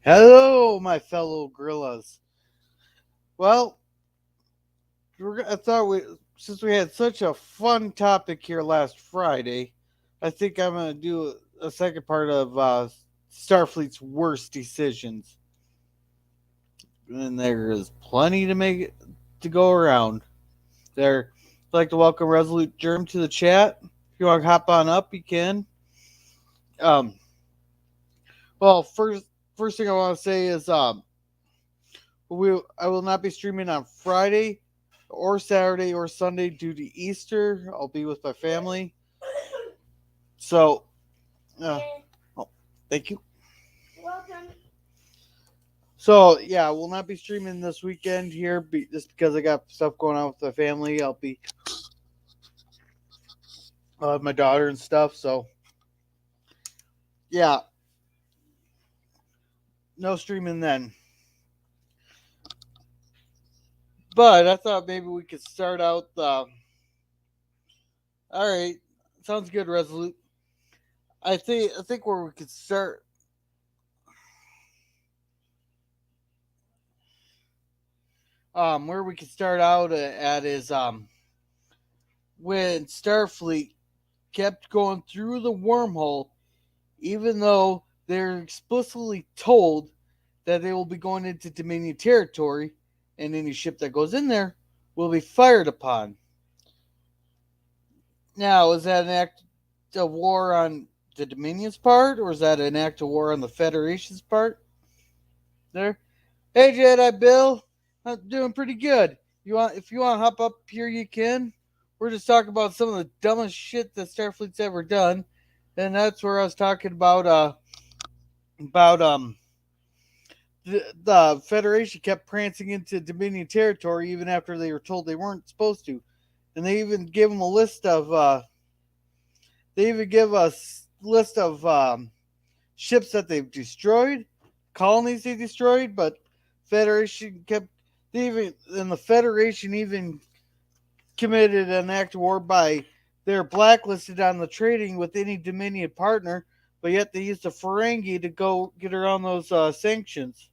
Hello, my fellow gorillas. Well, I thought since we had such a fun topic here last Friday, I think I'm going to do a second part of Starfleet's worst decisions. And there is plenty to go around. There, I'd like to welcome Resolute Germ to the chat. If you want to hop on up, you can. Um, well, first thing I want to say is I will not be streaming on Friday or Saturday or Sunday due to Easter. I'll be with my family. So, uh, oh, thank you. Welcome. So yeah, I will not be streaming this weekend here, just because I got stuff going on with my family. I'll have my daughter and stuff. So yeah, no streaming then. But I thought maybe we could start out. All right, sounds good, Resolute. I think where we could start. Where we could start out at is when Starfleet kept going through the wormhole, even though they're explicitly told that they will be going into Dominion territory, and any ship that goes in there will be fired upon. Now, is that an act of war on the Dominion's part, or is that an act of war on the Federation's part? There. Hey, Jedi Bill, I'm doing pretty good. If you want to hop up here, you can. We're just talking about some of the dumbest shit that Starfleet's ever done, and that's where I was talking about the Federation kept prancing into Dominion territory even after they were told they weren't supposed to, and they even give them a list of they even give us list of ships that they've destroyed, colonies they destroyed, but Federation kept they even and the Federation even committed an act of war by they're blacklisted on the trading with any Dominion partner, but yet they used the Ferengi to go get around those sanctions.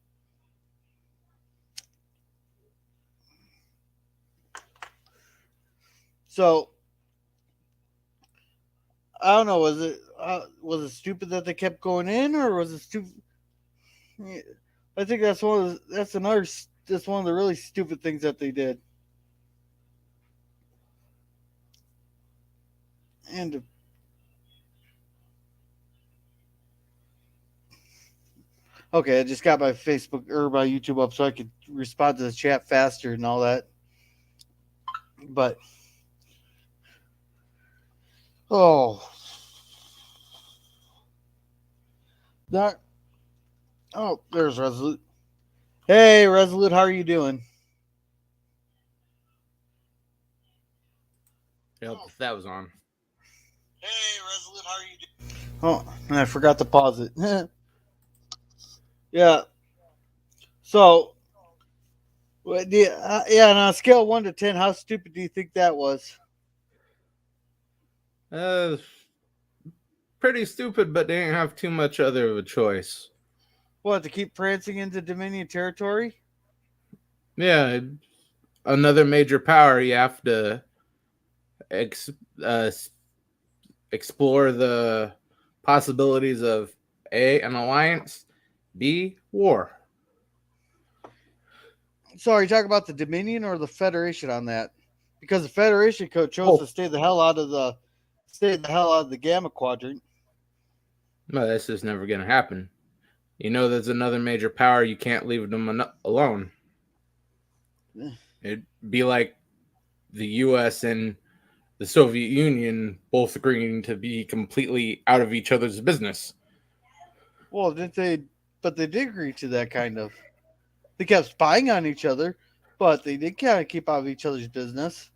So I don't know. Was it stupid that they kept going in, or was it stupid? I think that's one of the really stupid things that they did. And okay, I just got my Facebook or my YouTube up so I could respond to the chat faster and all that. But oh, that there's Resolute. Hey, Resolute, how are you doing? Yep, that was on. Hey, Resolute, how are you doing? Oh, and I forgot to pause it. Yeah. So, yeah, on a scale of 1 to 10, how stupid do you think that was? Uh, Pretty stupid, but they didn't have too much other of a choice. What, to keep prancing into Dominion territory? Yeah, another major power. You have to ex- uh, explore the possibilities of A, an alliance, B, war. So, are you talking about the Dominion or the Federation on that? Because the Federation chose to Oh, stay the hell out of the Gamma Quadrant. no, this is never going to happen. You know, there's another major power. You can't leave them alone. It'd be like the U.S. and the Soviet Union both agreeing to be completely out of each other's business. Well, didn't they? But they did agree to that kind of. They kept spying on each other, but they did kind of keep out of each other's business.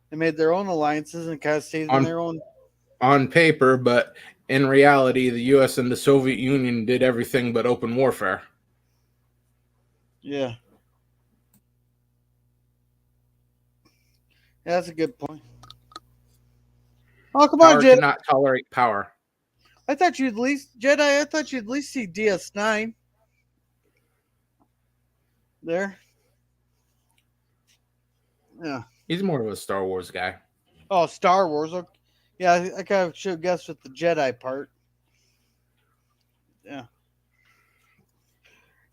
They made their own alliances and kind of stayed in On their own. on paper, but in reality, the U.S. and the Soviet Union did everything but open warfare. Yeah, yeah, that's a good point. Oh, come on, Power Jedi. cannot tolerate power. I thought you'd at least Jedi. I thought you'd at least see DS9. there. Yeah. He's more of a Star Wars guy. Oh, Star Wars. Okay. Yeah, I kind of should have guessed with the Jedi part. Yeah.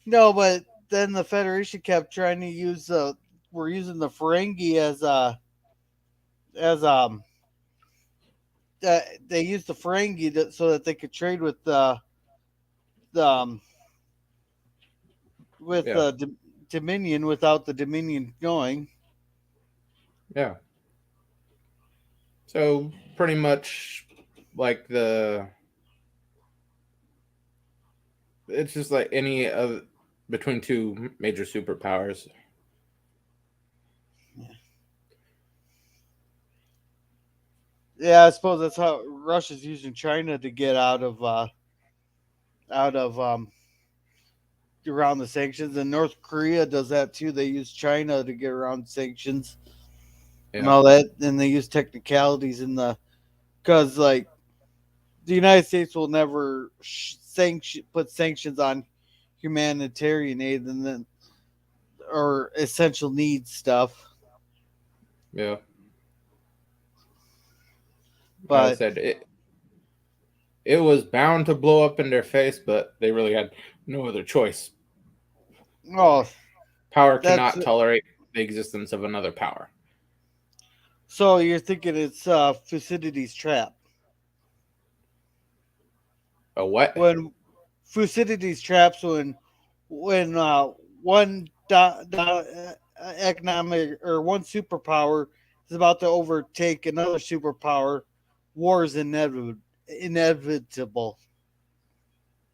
No, but then the Federation kept trying to use we're using the Ferengi as they used the Ferengi so that they could trade the with Yeah, Dominion without the Dominion knowing. yeah. So pretty much like the it's just like any of between two major superpowers. Yeah, I suppose that's how Russia's using China to get out of around the sanctions, and North Korea does that too. They use China to get around sanctions and Yeah, all that, and they use technicalities in the because like the United States will never put sanctions on humanitarian aid and then or essential needs stuff, yeah. Like I but said, it was bound to blow up in their face, but they really had no other choice. oh, Power that's cannot tolerate the existence of another power. so you're thinking it's Thucydides' trap A what? when Thucydides traps when one economic or one superpower is about to overtake another superpower, war is inevitable.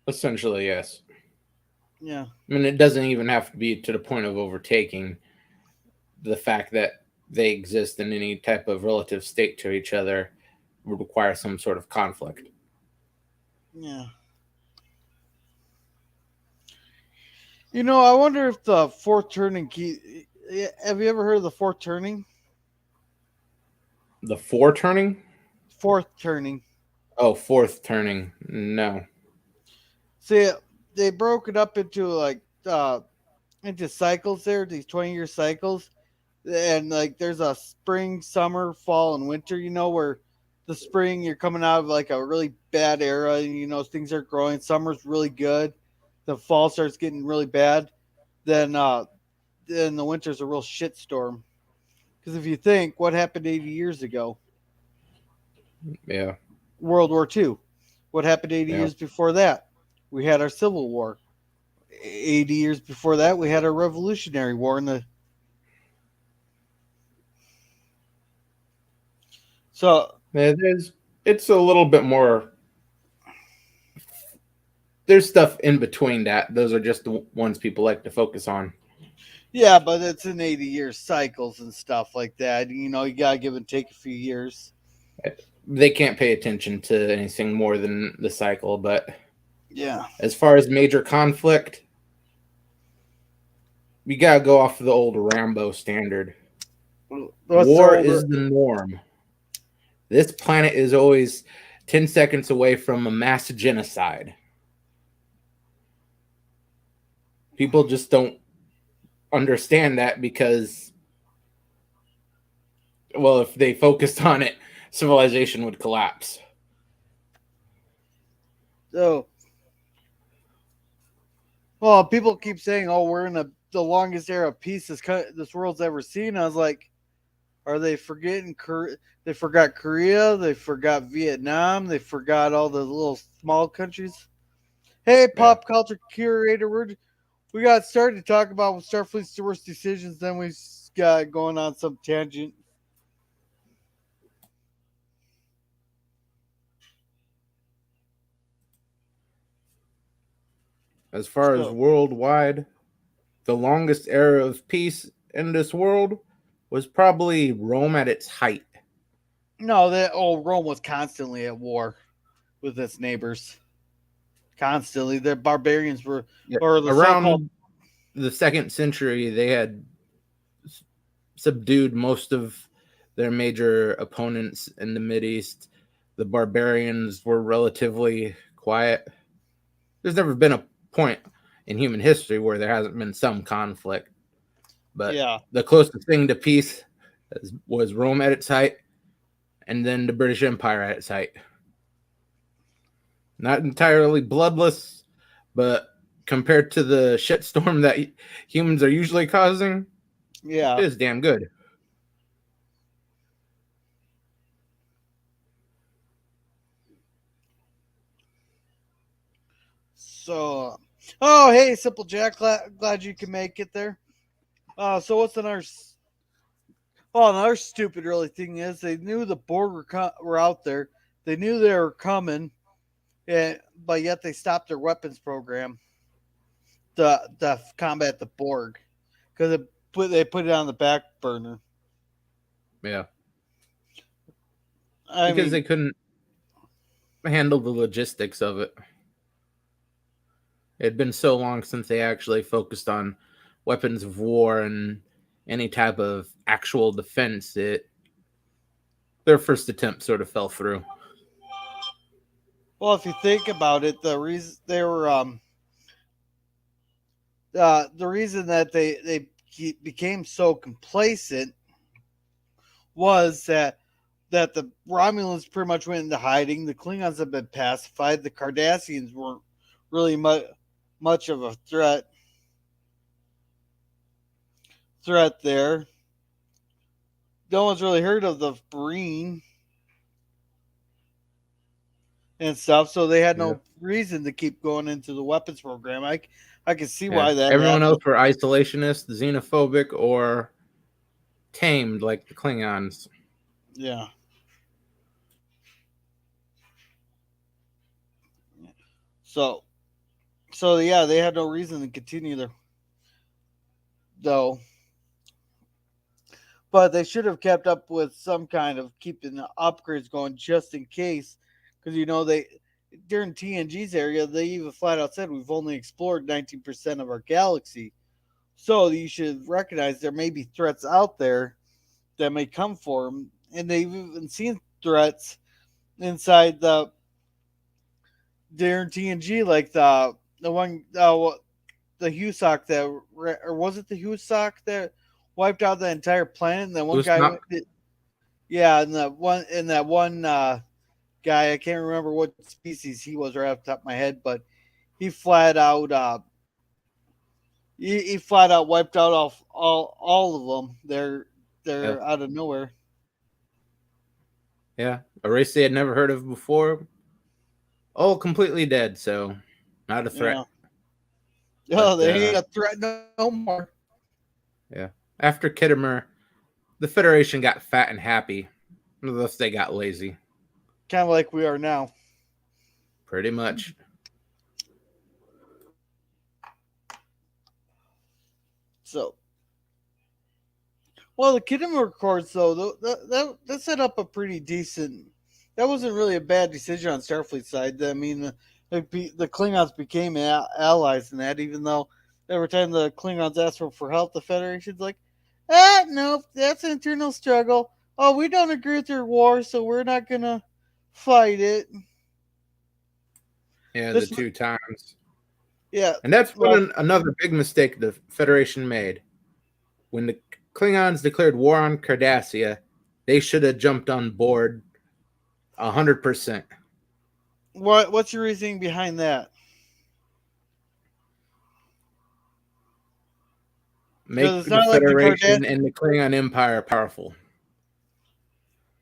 Essentially, yes. Yeah, I mean, it doesn't even have to be to the point of overtaking. The fact that they exist in any type of relative state to each other would require some sort of conflict. yeah. I wonder if the fourth turning key. Have you ever heard of the fourth turning? The four turning? Fourth turning. Oh, fourth turning. No. See, they broke it up into into cycles. There, these 20-year cycles, and like there's a spring, summer, fall, and winter. Where the spring you're coming out of like a really bad era, and things are growing. Summer's really good. The fall starts getting really bad. Then then the winter's a real shitstorm. Because if you think what happened 80 years ago, Yeah. World War II. What happened 80 Yeah. years before that? We had our Civil War. 80 years before that, we had our Revolutionary War. So, Yeah, it's a little bit more. There's stuff in between that. Those are just the ones people like to focus on. yeah, but it's in 80-year cycles and stuff like that. You got to give and take a few years. They can't pay attention to anything more than the cycle. But Yeah. as far as major conflict, we gotta go off of the old Rambo standard. What's the War older? is the norm. This planet is always 10 seconds away from a mass genocide. People just don't understand that because, well, if they focused on it, civilization would collapse. So, well, people keep saying, "Oh, we're in the longest era of peace this world's ever seen." I was like, are they forgetting Korea? They forgot Korea. They forgot Vietnam. They forgot all the little small countries. Hey, Yeah. pop culture curator, we got started to talk about Starfleet's worst decisions. Then we got going on some tangent. As far as So worldwide, the longest era of peace in this world was probably Rome at its height. no, that Rome was constantly at war with its neighbors. Constantly, the barbarians were, Yeah. or the so-called. Around the second century, they had subdued most of their major opponents in the Mid East. The barbarians were relatively quiet. There's never been a point in human history where there hasn't been some conflict. But Yeah. the closest thing to peace was Rome at its height, and then the British Empire at its height. Not entirely bloodless, but compared to the shitstorm that humans are usually causing, it Yeah. is damn good. So, oh hey, Simple Jack, glad you can make it there. So what's another? Oh, another stupid really thing is they knew the Borg were out there. They knew they were coming, but yet they stopped their weapons program to combat the Borg because they put it on the back burner. Yeah, I because mean, they couldn't handle the logistics of it. It had been so long since they actually focused on weapons of war and any type of actual defense. Their first attempt sort of fell through. well, if you think about it, the reason they were the reason that they became so complacent was that the Romulans pretty much went into hiding. The Klingons have been pacified. The Cardassians weren't really much of a threat there. No one's really heard of the Breen and stuff, so they had Yeah. no reason to keep going into the weapons program. I can see Yeah. why that Everyone else happened. were isolationist, xenophobic, or tamed like the Klingons. Yeah. So yeah, they had no reason to continue their though, but they should have kept up with some kind of keeping the upgrades going just in case, because they during TNG's area they even flat out said we've only explored 19% of our galaxy, so you should recognize there may be threats out there that may come for them, and they've even seen threats inside the during TNG, like the one the Husoc that, or was it the Husoc that wiped out the entire planet? And that one Who's guy not? went, yeah, and that one guy, I can't remember what species he was right off the top of my head, but he flat out he flat out wiped out all of them. Yeah. They're out of nowhere. Yeah. A race they had never heard of before. All completely dead, so not a threat. Yeah. Oh, But they ain't a threat no more. yeah. After Kittimer, the Federation got fat and happy. Thus they got lazy. Kind of like we are now. Pretty much. So, well, the Kingdom Records though that set up a pretty decent. That wasn't really a bad decision on Starfleet side. I mean, the Klingons became allies in that, even though every time the Klingons asked for help, the Federation's like, nope, that's an internal struggle. Oh, we don't agree with your war, so we're not gonna fight it. Yeah, the This, two times. yeah, And that's what well, another big mistake the Federation made. When the Klingons declared war on Cardassia, they should have jumped on board 100%. what's your reasoning behind that? Because Make it's the not like the Federation Cardassians. and the Klingon Empire powerful.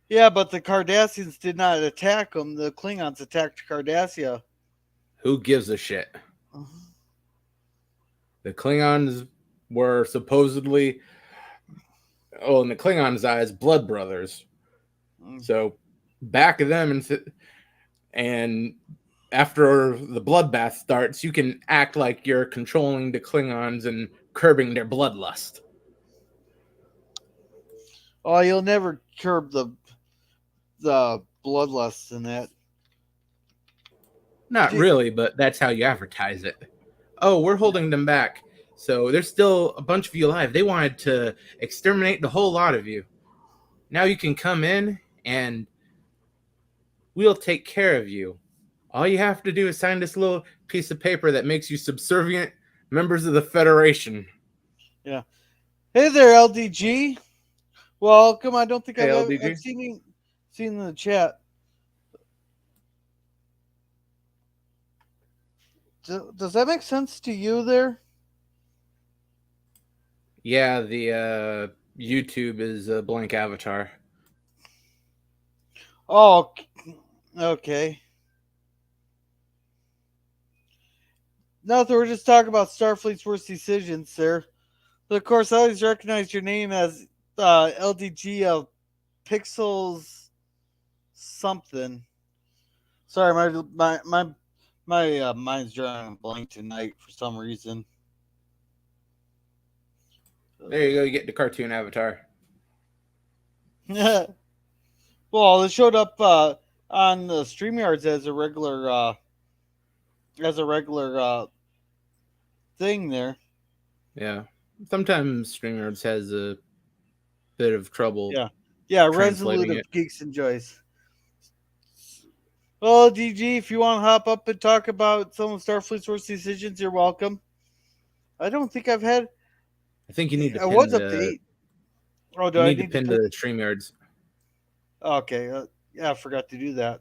Yeah, but the Cardassians did not attack them. The Klingons attacked Cardassia. Who gives a shit? The Klingons were supposedly, oh, in the Klingons' eyes, blood brothers. So back of them, and after the bloodbath starts, you can act like you're controlling the Klingons and curbing their bloodlust. Oh, you'll never curb the bloodlust in that. Not really, but that's how you advertise it. Oh, we're holding them back. So there's still a bunch of you alive. They wanted to exterminate the whole lot of you. Now you can come in and we'll take care of you. All you have to do is sign this little piece of paper that makes you subservient members of the Federation. Yeah. Hey there, LDG. Welcome. I don't think Hey, I've LDG. seen in the chat. Does that make sense to you there? Yeah, the YouTube is a blank avatar. Oh, okay. Nothing. We're just talking about Starfleet's worst decisions, sir. But of course, I always recognize your name as LDG of Pixels something. Sorry, my mind's drawing a blank tonight for some reason. There you go. You get the cartoon avatar. Well, it showed up on the StreamYards as a regular thing there. Yeah. Sometimes StreamYards has a bit of trouble Yeah, yeah. Resolute translating of it. Geeks and Joys. Well, DG, if you want to hop up and talk about some of Starfleet's worst decisions, you're welcome. I don't think I've had. I think you need to I pin was up to the 8. Oh, do you I need to need to pin pin? the StreamYards. Okay, yeah, I forgot to do that.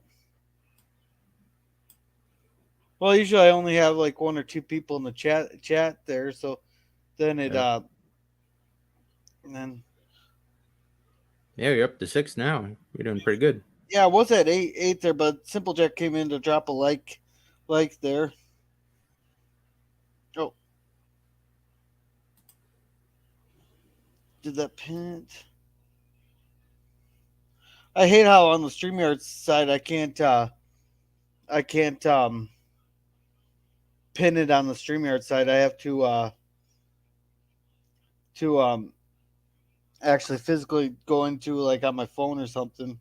Well, usually I only have like one or two people in the chat there, so then it Yeah. and then Yeah, you're up to 6 now. You're doing pretty good. yeah, I was at eight there, but Simple Jack came in to drop a like there. Oh, did that pin it? I hate how on the StreamYard side I can't pin it on the StreamYard side. I have to actually physically go into like on my phone or something.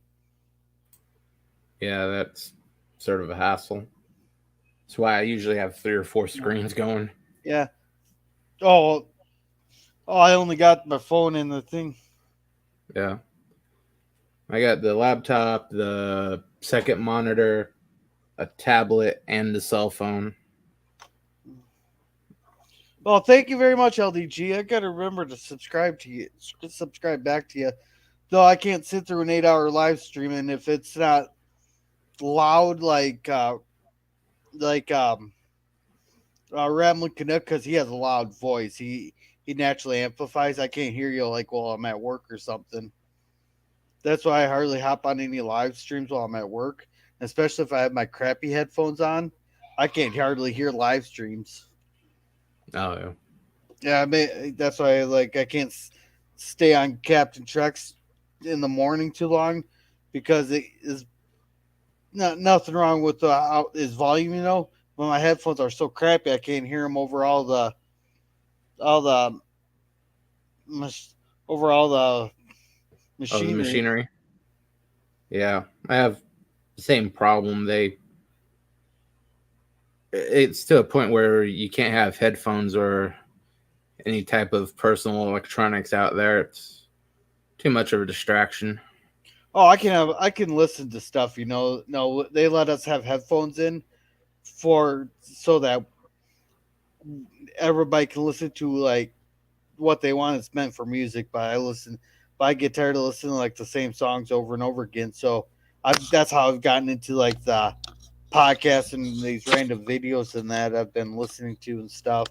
Yeah, that's sort of a hassle. That's why I usually have 3 or 4 screens going. Yeah. Oh, I only got my phone in the thing. Yeah. I got the laptop, the second monitor, a tablet, and the cell phone. Well, thank you very much, LDG. I gotta remember to subscribe to you, subscribe back to you. Though I can't sit through an 8 hour live stream, and if it's not loud like Ramlin Canuck, because he has a loud voice, he naturally amplifies. I can't hear you like while I'm at work or something. That's why I hardly hop on any live streams while I'm at work, especially if I have my crappy headphones on. I can't hardly hear live streams. Oh, yeah. Yeah, that's why I can't stay on Captain Trek's in the morning too long because it is nothing wrong with his volume, But my headphones are so crappy, I can't hear them all the over all the Oh, the machinery. machinery. Yeah, I have the same problem. It's to a point where you can't have headphones or any type of personal electronics out there. It's too much of a distraction. Oh, I can listen to stuff. No, they let us have headphones in for so that everybody can listen to like what they want. It's meant for music, but I get tired of listening to like the same songs over and over again. So that's how I've gotten into like the podcasts and these random videos and that I've been listening to and stuff.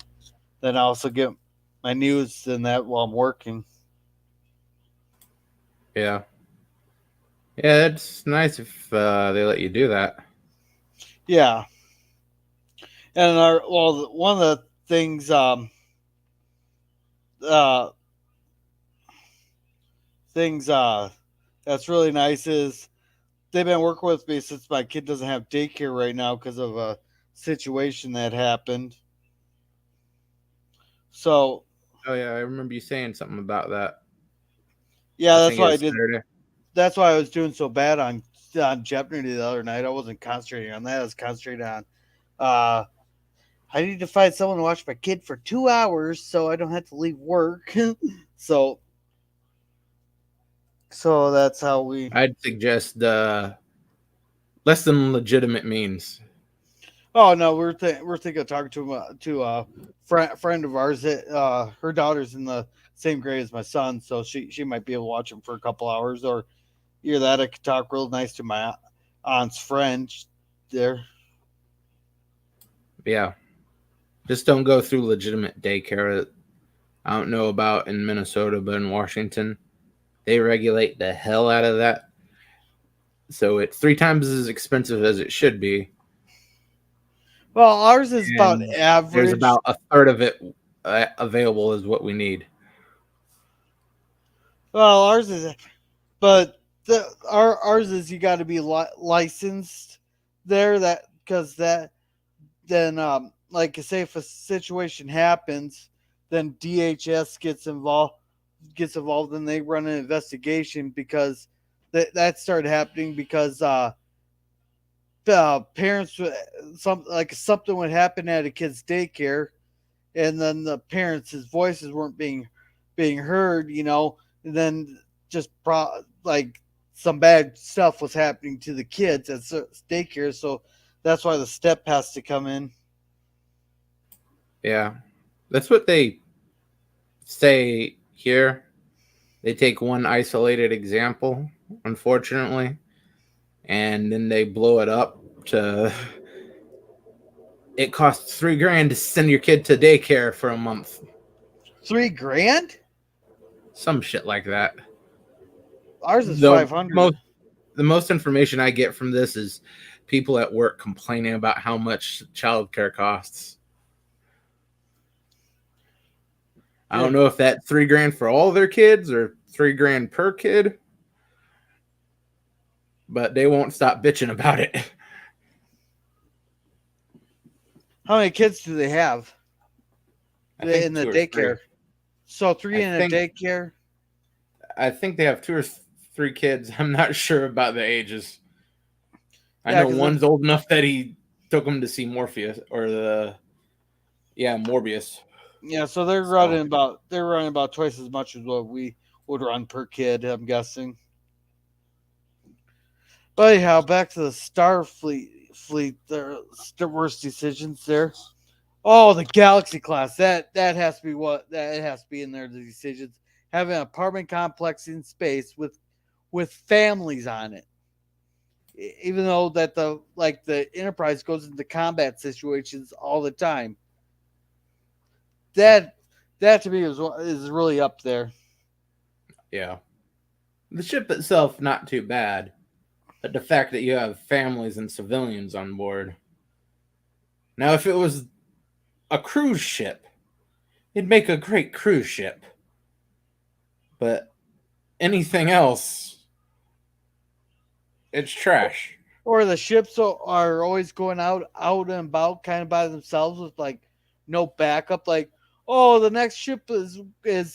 Then I also get my news and that while I'm working. Yeah, yeah, it's nice if they let you do that. Yeah, and one of the things uh things that's really nice is they've been working with me since my kid doesn't have daycare right now because of a situation that happened. So Oh yeah, I remember you saying something about that. yeah, I think it was Saturday. that's why I was doing so bad on Jeopardy the other night. I wasn't concentrating on that. I was concentrating on uh I need to find someone to watch my kid for 2 hours so I don't have to leave work. so so that's how we I'd suggest less than legitimate means. Oh no, we're thinking of talking to a friend of ours that her daughter's in the same grade as my son, so she might be able to watch him for a couple hours, or either that I could talk real nice to my aunt's friend there. Yeah, just don't go through legitimate daycare. I don't know about in Minnesota, but in Washington, they regulate the hell out of that. So it's three times as expensive as it should be, Well, ours is about and there's average. about a third of it available is what we need. Well, ours is, but ours is you got to be licensed there. That because that then like say if a situation happens, then DHS gets involved and they run an investigation because that started happening because parents something would happen at a kid's daycare and then the parents' voices weren't being heard, and then just like some bad stuff was happening to the kids at daycare, so that's why the step has to come in. Yeah, that's what they say here. They take one isolated example, unfortunately, and then they blow it up to it costs $3,000 to send your kid to daycare for a month. 3 grand? Some shit like that. Ours is The 500. most the most information I get from this is people at work complaining about how much childcare costs. I Yeah. don't know if that $3,000 for all their kids or $3,000 per kid, but they won't stop bitching about it. How many kids do they have I in think the two or three. daycare? So I three in a think daycare. I think they have two or three kids. I'm not sure about the ages. I Yeah, know because one's old enough that he took him to see Morpheus or Morbius. yeah, so they're So running about twice as much as what we would run per kid. I'm guessing. But anyhow, back to the Starfleet fleet. The worst decisions there. Oh, the Galaxy class. That has to be what that has to be in there. The decisions having an apartment complex in space with families on it. Even though that the Enterprise goes into combat situations all the time. That that to me is really up there. yeah, the ship itself not too bad, but the fact that you have families and civilians on board. Now, if it was a cruise ship, it'd make a great cruise ship. But anything else, it's trash. Or the ships are always going out and about kind of by themselves with like no backup. Like, oh, the next ship is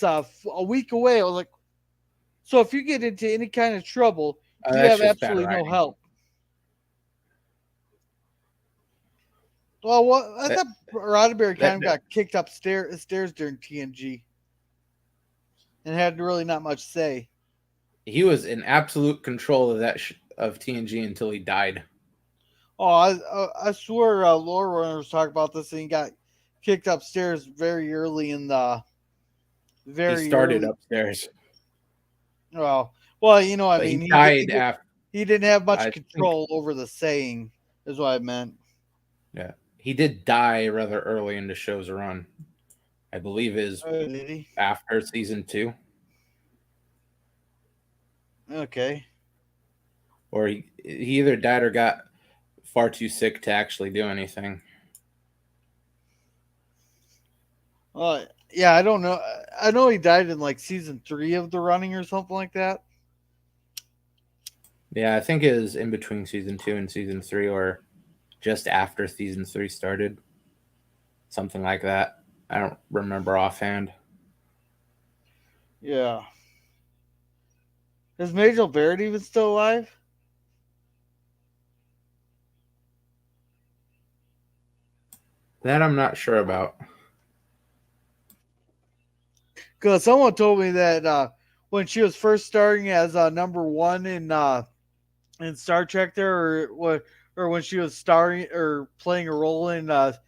a week away. I was like, so if you get into any kind of trouble, you That's have just bad absolutely no writing. help. Well, what I That thought Roddenberry that, kind of that got kicked upstairs during TNG and had really not much say. he was in absolute control of of TNG until he died. Oh, I swear, Laura Runner was talking about this and he got kicked upstairs very early in the He very started early. upstairs, Well, I but mean, he died after. he didn't have much I think control over the saying, is what I meant. yeah, he did die rather early in the show's run. I believe is Oh, did he? after season two, Okay. or he either died or got far too sick to actually do anything. Well, yeah, I don't know. I know he died in like season 3 of the running or something like that. Yeah, I think it was in between season two and season three, or just after season three started, something like that. I don't remember offhand. Yeah. Is Major Barrett even still alive? That I'm not sure about. Because someone told me that when she was first starting as number one in Star Trek, there or or when she was starring or playing a role in the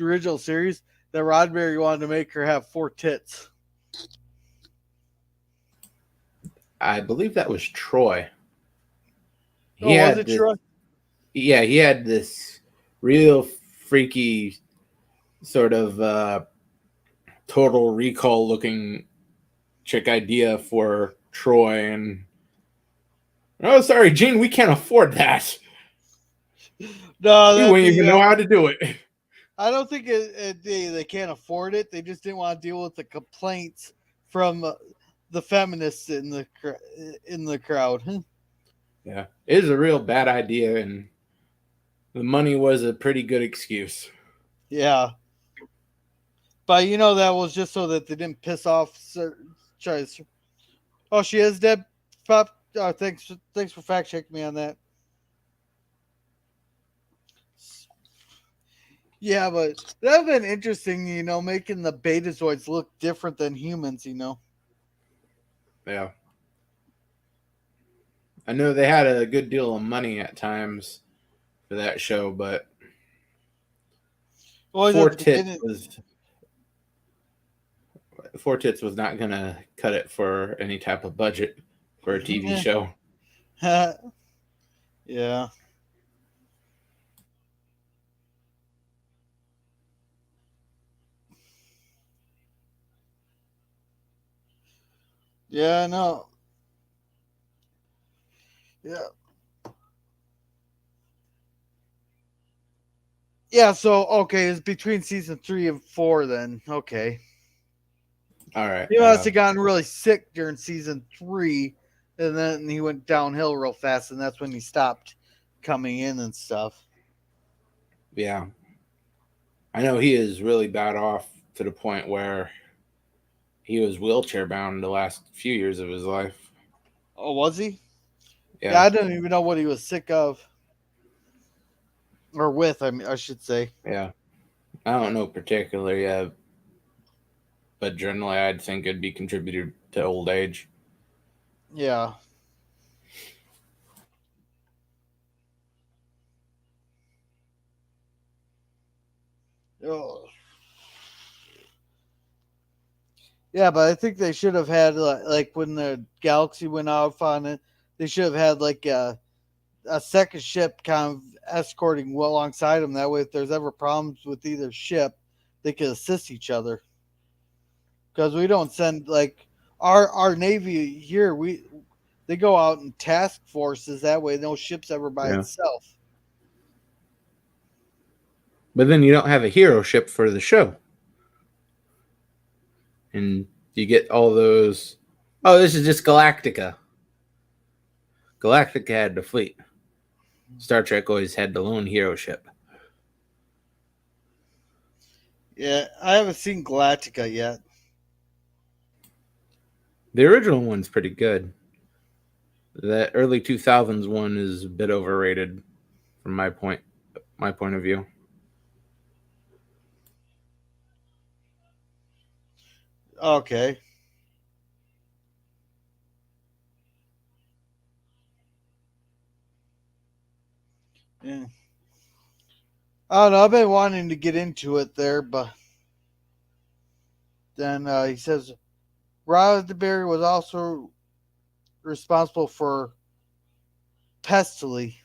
original series, that Roddenberry wanted to make her have four tits. I believe that was Troy. He Oh, was had it this, Troy? yeah, he had this real freaky sort of total recall looking chick idea for Troy, and oh, sorry, Gene, we can't afford that. No, We that wouldn't even the know how to do it. I don't think they can't afford it. They just didn't want to deal with the complaints from the feminists in the crowd. Yeah, it is a real bad idea, and the money was a pretty good excuse. Yeah, but you know that was just so that they didn't piss off. Oh, she is dead. Pop. Thanks for fact checking me on that. Yeah, but that would have been interesting, making the Betazoids look different than humans. Yeah, I know they had a good deal of money at times for that show, but Always Four at the Tits beginning. was Four Tits was not gonna cut it for any type of budget for a TV show. Yeah. Yeah, no. Yeah. Yeah, so okay, it's between season 3 and 4 then. Okay. All right, He must have gotten really sick during season 3, and then he went downhill real fast, and that's when he stopped coming in and stuff. yeah, I know he is really bad off to the point where he was wheelchair bound the last few years of his life. Oh, was he? Yeah, Yeah, I didn't even know what he was sick of or with. I mean, I should say. yeah. I don't know particularly, but generally, I'd think it'd be contributed to old age. Yeah. Oh. Yeah, but I think they should have had like when the galaxy went off on it, they should have had like a second ship kind of escorting well alongside them. That way, if there's ever problems with either ship, they could assist each other. Because we don't send like our navy here. They go out in task forces. That way, no ship's ever by Yeah, itself. but then you don't have a hero ship for the show, and you get all those. Oh, this is just Galactica. Galactica had the fleet. Star Trek always had the lone hero ship. Yeah, I haven't seen Galactica yet. The original one's pretty good. The early 2000s one is a bit overrated from my point of view. Okay. Yeah. I don't know. I've been wanting to get into it there, but then he says Roddenberry was also responsible for Pestily.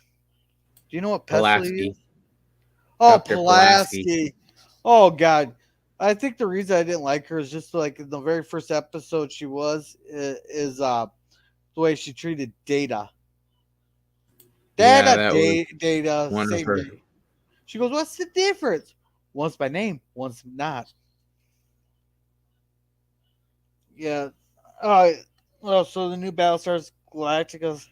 Do you know what Pestily Pulaski, is? Oh, Dr. Pulaski. Pulaski. Oh God. I think the reason I didn't like her is just like in the very first episode she was is the way she treated Data. Yeah, that was Data, one of same her. day. She goes, "What's the difference? One's by name, one's not." Yeah. Uh, well, so the new Battlestar Galactica.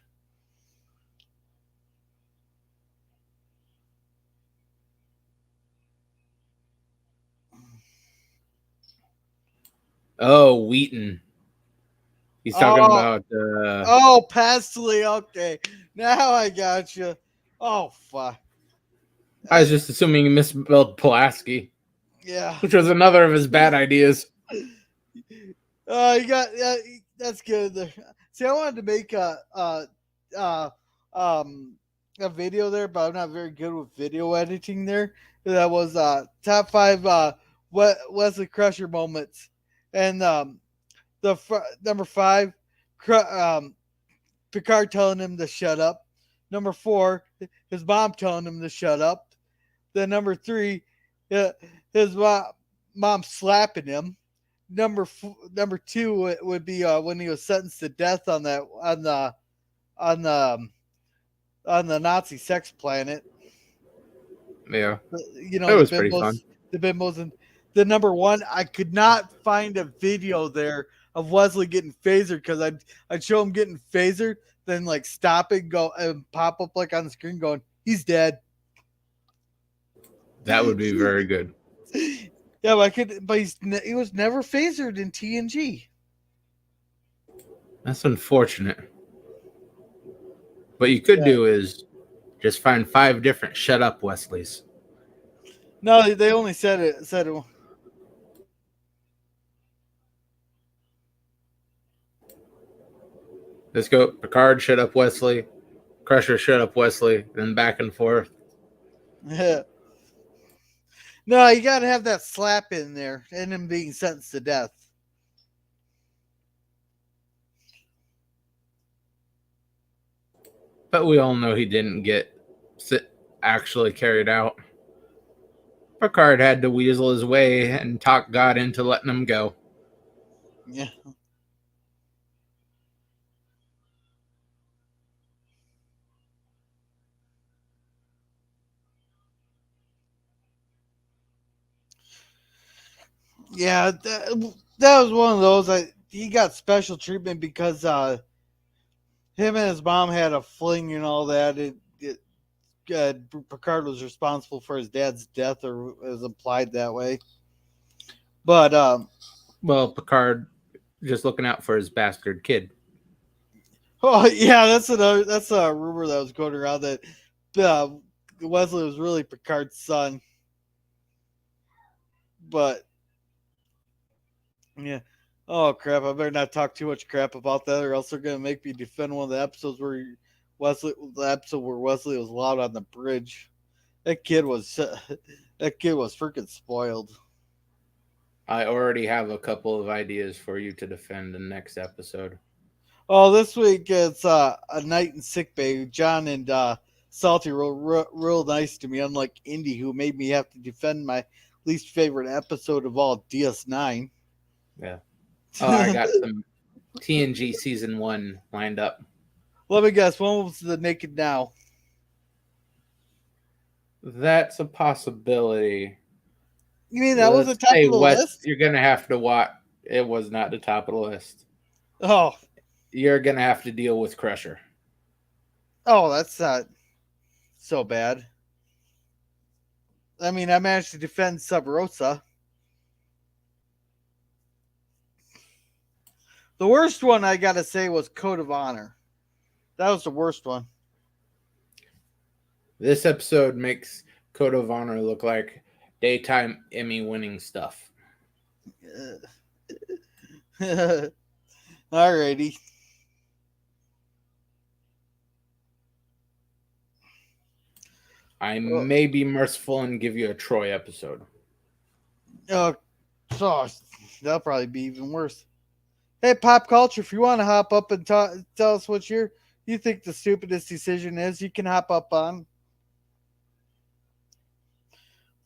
Oh, Wheaton. He's talking Oh, about. oh, Pastily. Okay, now I got you. Oh, fuck. I was just assuming he misspelled Pulaski, Yeah. which was another of his bad ideas. You got yeah. That's good. See, I wanted to make uh um a video there, but I'm not very good with video editing there. That was top five Wesley Crusher moments, and number five, Picard telling him to shut up. Number four, his mom telling him to shut up. Then number three, uh, his mom slapping him. Number two would be when he was sentenced to death on the on the Nazi sex planet. Yeah, You it know, was pretty fun. the bimbos, and the number one. I could not find a video there of Wesley getting phasered because I'd show him getting phasered, then like stop it, go and pop up like on the screen going, he's dead. That would be very good. Yeah, but I could, but he was never phasered in TNG. That's unfortunate. What you could Yeah. do is just find 5 different shut up Wesleys. No, they only said it. Let's go Picard, shut up Wesley, Crusher, shut up Wesley, then back and forth. Yeah. No, you got to have that slap in there and him being sentenced to death. But we all know he didn't get actually carried out. Picard had to weasel his way and talk God into letting him go. Yeah. Yeah, that was one of those. He got special treatment because him and his mom had a fling and all that. Picard was responsible for his dad's death, or was implied that way. But Well, Picard just looking out for his bastard kid. oh yeah, that's a rumor that was going around that uh, Wesley was really Picard's son. But yeah. Oh crap! I better not talk too much crap about that, or else they're gonna make me defend one of the episodes the episode where Wesley was allowed on the bridge. That kid was that kid was freaking spoiled. I already have a couple of ideas for you to defend in the next episode. Oh, this week it's a night in sick bay. John and Salty were real nice to me, unlike Indy, who made me have to defend my least favorite episode of all, DS9. Yeah. Oh, I got some TNG season 1 lined up. Let me guess, when was the Naked Now? That's a possibility. You mean that was the Let's top say of the West. list? You're gonna have to watch. It was not the top of the list. Oh, You're gonna have to deal with Crusher. oh, that's not so bad. I mean, I managed to defend Sub Rosa. The worst one I gotta say was Code of Honor. That was the worst one. This episode makes Code of Honor look like daytime Emmy-winning stuff. Alrighty. I may be merciful and give you a Troy episode. Oh, that'll probably be even worse. Hey, pop culture, if you want to hop up and tell us what you think the stupidest decision is, you can hop up on.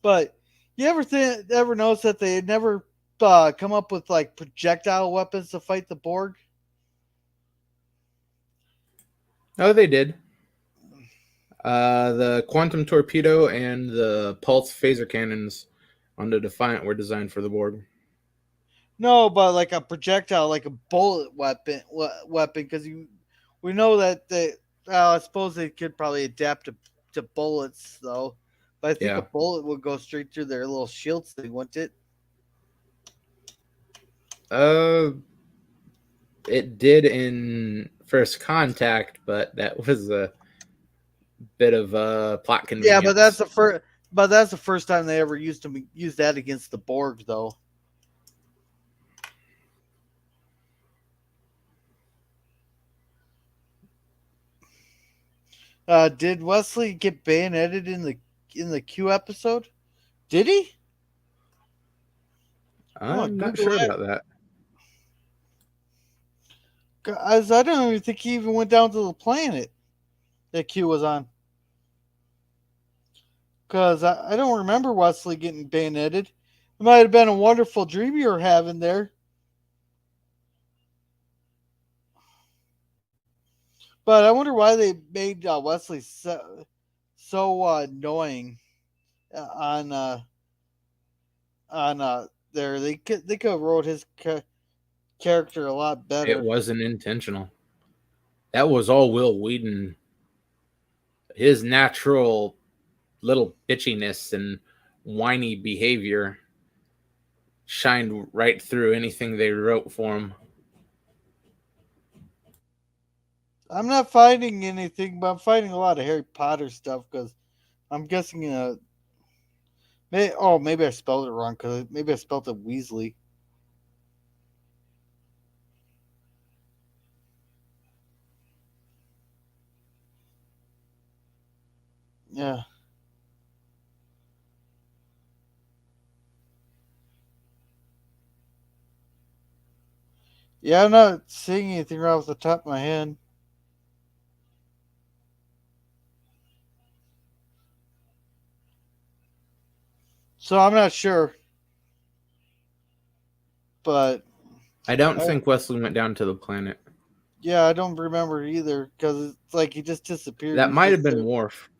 But you ever notice that they had never come up with like projectile weapons to fight the Borg? Oh, they did. The quantum torpedo and the pulse phaser cannons on the Defiant were designed for the Borg. No, but like a projectile, like a bullet weapon, because we know that they. I suppose they could probably adapt to bullets though, but I think a Yeah. bullet would go straight through their little shields thing, wouldn't it? Uh, it did in First Contact, but that was a bit of a plot Yeah, but that's convenience. the first. But that's the first time they ever used that against the Borg, though. Did Wesley get bayoneted in the Q episode? Did he? I'm gonna I'm not Google sure that. about that. Guys, I don't even think he even went down to the planet that Q was on. Because I don't remember Wesley getting bayoneted. It might have been a wonderful dream you were having there. But I wonder why they made Wesley so annoying on there. They could have wrote his character a lot It better. wasn't intentional. That was all Will Wheaton. His natural little bitchiness and whiny behavior shined right through anything they wrote for him. I'm not finding anything, but I'm finding a lot of Harry Potter stuff because I'm guessing. Maybe I spelled it wrong because maybe I spelled it Weasley. Yeah, yeah. I'm not seeing anything right off the top of my head, so I'm not sure. But I don't I, think Wesley went down to the planet. yeah, I don't remember either because it's like he just disappeared. He That was might have just been there. Worf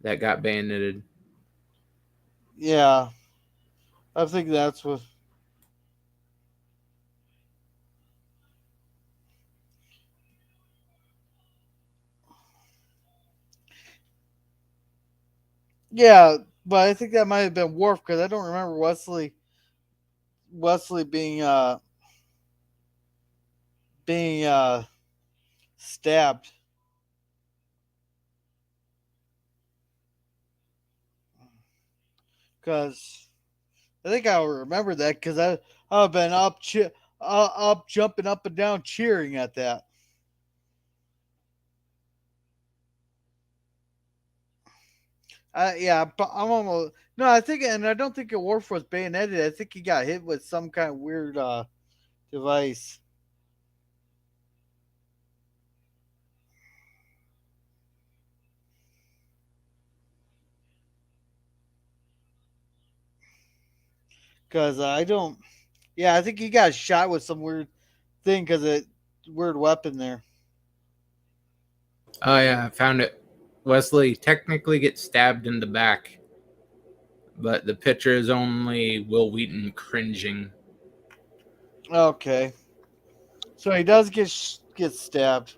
that got bayoneted. Yeah, I think that's what. Yeah, but I think that might have been Worf because I don't remember Wesley being stabbed. Because I think I remember that because I've been up jumping up and down cheering at that. Yeah, but I'm almost no. I think, and I don't think Worf was bayoneted. I think he got hit with some kind of weird device. Because I don't. Yeah, I think he got shot with some weird thing because it weird weapon there. Oh yeah, I found it. Wesley technically gets stabbed in the back, but the picture is only Will Wheaton cringing, Okay, so he does get stabbed.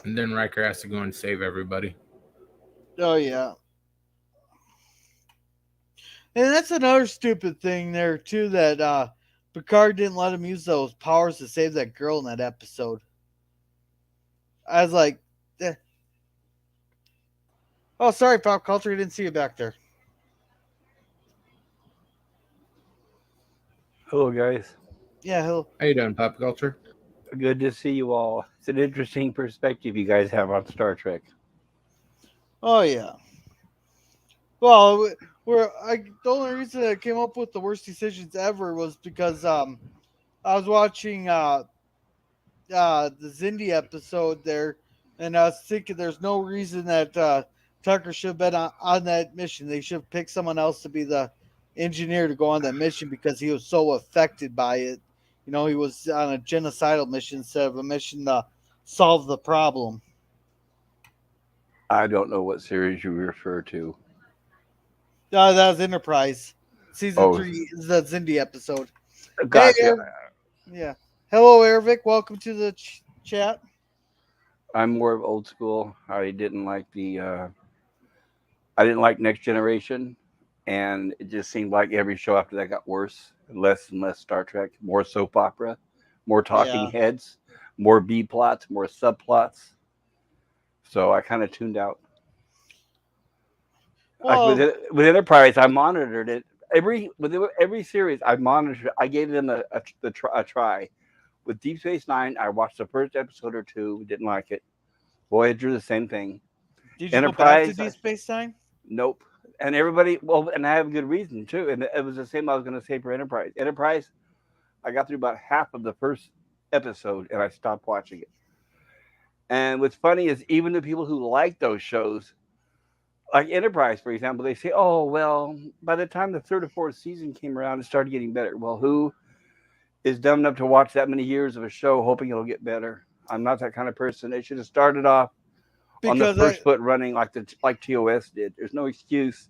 and then Riker has to go and save everybody. Oh yeah, and that's another stupid thing there too that Picard didn't let him use those powers to save that girl in that episode. I was like, eh. Oh, sorry, pop culture, I didn't see you back there. Hello, guys. Yeah, he'll. How you doing, pop culture? Good to see you all. It's an interesting perspective you guys have on Star Trek. Oh yeah. Well, the only reason I came up with the worst decisions ever was because I was watching the Zindi episode there, and I was thinking there's no reason that Tucker should have been on that mission. They should have picked someone else to be the engineer to go on that mission because he was so affected by it. You know, he was on a genocidal mission instead of a mission to solve the problem. I don't know what series you refer to. That was Enterprise, season Oh, three, the Zindi episode. Hey, gotcha. yeah. Hello, Ervik. Welcome to the chat. I'm more of old school. I didn't like I didn't like Next Generation, and it just seemed like every show after that got worse. Less and less Star Trek, more soap opera, more talking Yeah. heads, more B plots, more subplots. So I kind of tuned out. Like Well, with Enterprise, I monitored it every series. I monitored. I gave them a try. With Deep Space Nine, I watched the first episode or two, didn't like it. Voyager, the same thing. Did you go back to Enterprise, Deep Space Nine? nope. And everybody, well, and I have a good reason too. And it was the same I was going to say for Enterprise. Enterprise, I got through about half of the first episode and I stopped watching it. And what's funny is even the people who like those shows, like Enterprise, for example, they say, "Oh, well, by the time the third or fourth season came around, it started getting better." Well, who is dumb enough to watch that many years of a show hoping it'll get better? I'm not that kind of person. They should have started off on the Because I first foot running like TOS did. There's no excuse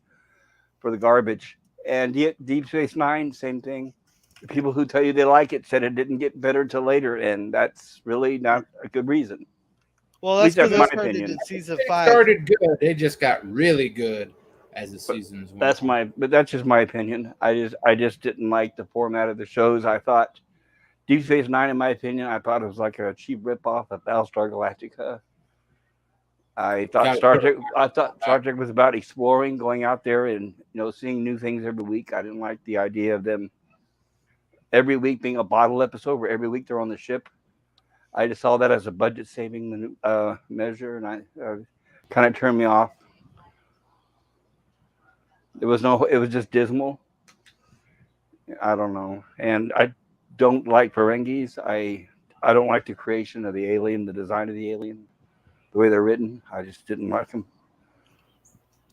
for the garbage. And Deep Space Nine, same thing. The people who tell you they like it said it didn't get better till later, and that's really not a good reason. well, At that's least because that's I my started opinion. in season They 5. started good. They just got really good as the But seasons went on. but that's just my opinion. I just didn't like the format of the shows. I thought Deep Space Nine, in my opinion, I thought it was like a cheap ripoff of Battlestar Galactica. I thought Got Star Trek. I thought Star Trek was about exploring, going out there, and seeing new things every week. I didn't like the idea of them every week being a bottle episode where every week they're on the ship. I just saw that as a budget saving measure, and I kind of turned me off. It was no, it was just dismal. I don't know, and I don't like Ferengis. I don't like the creation of the alien, the design of the alien, the way they're written. I just didn't like them.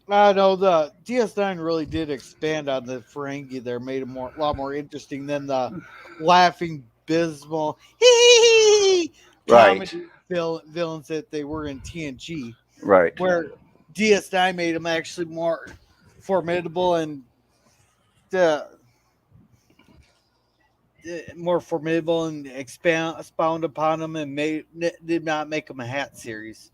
I know the DS9 really did expand on the Ferengi there, made it a lot more interesting than the laughing, bismal Right, comedy villains that they were in TNG, right. where DS9 made them actually more formidable and uh, expound upon them and did not make them a hat series.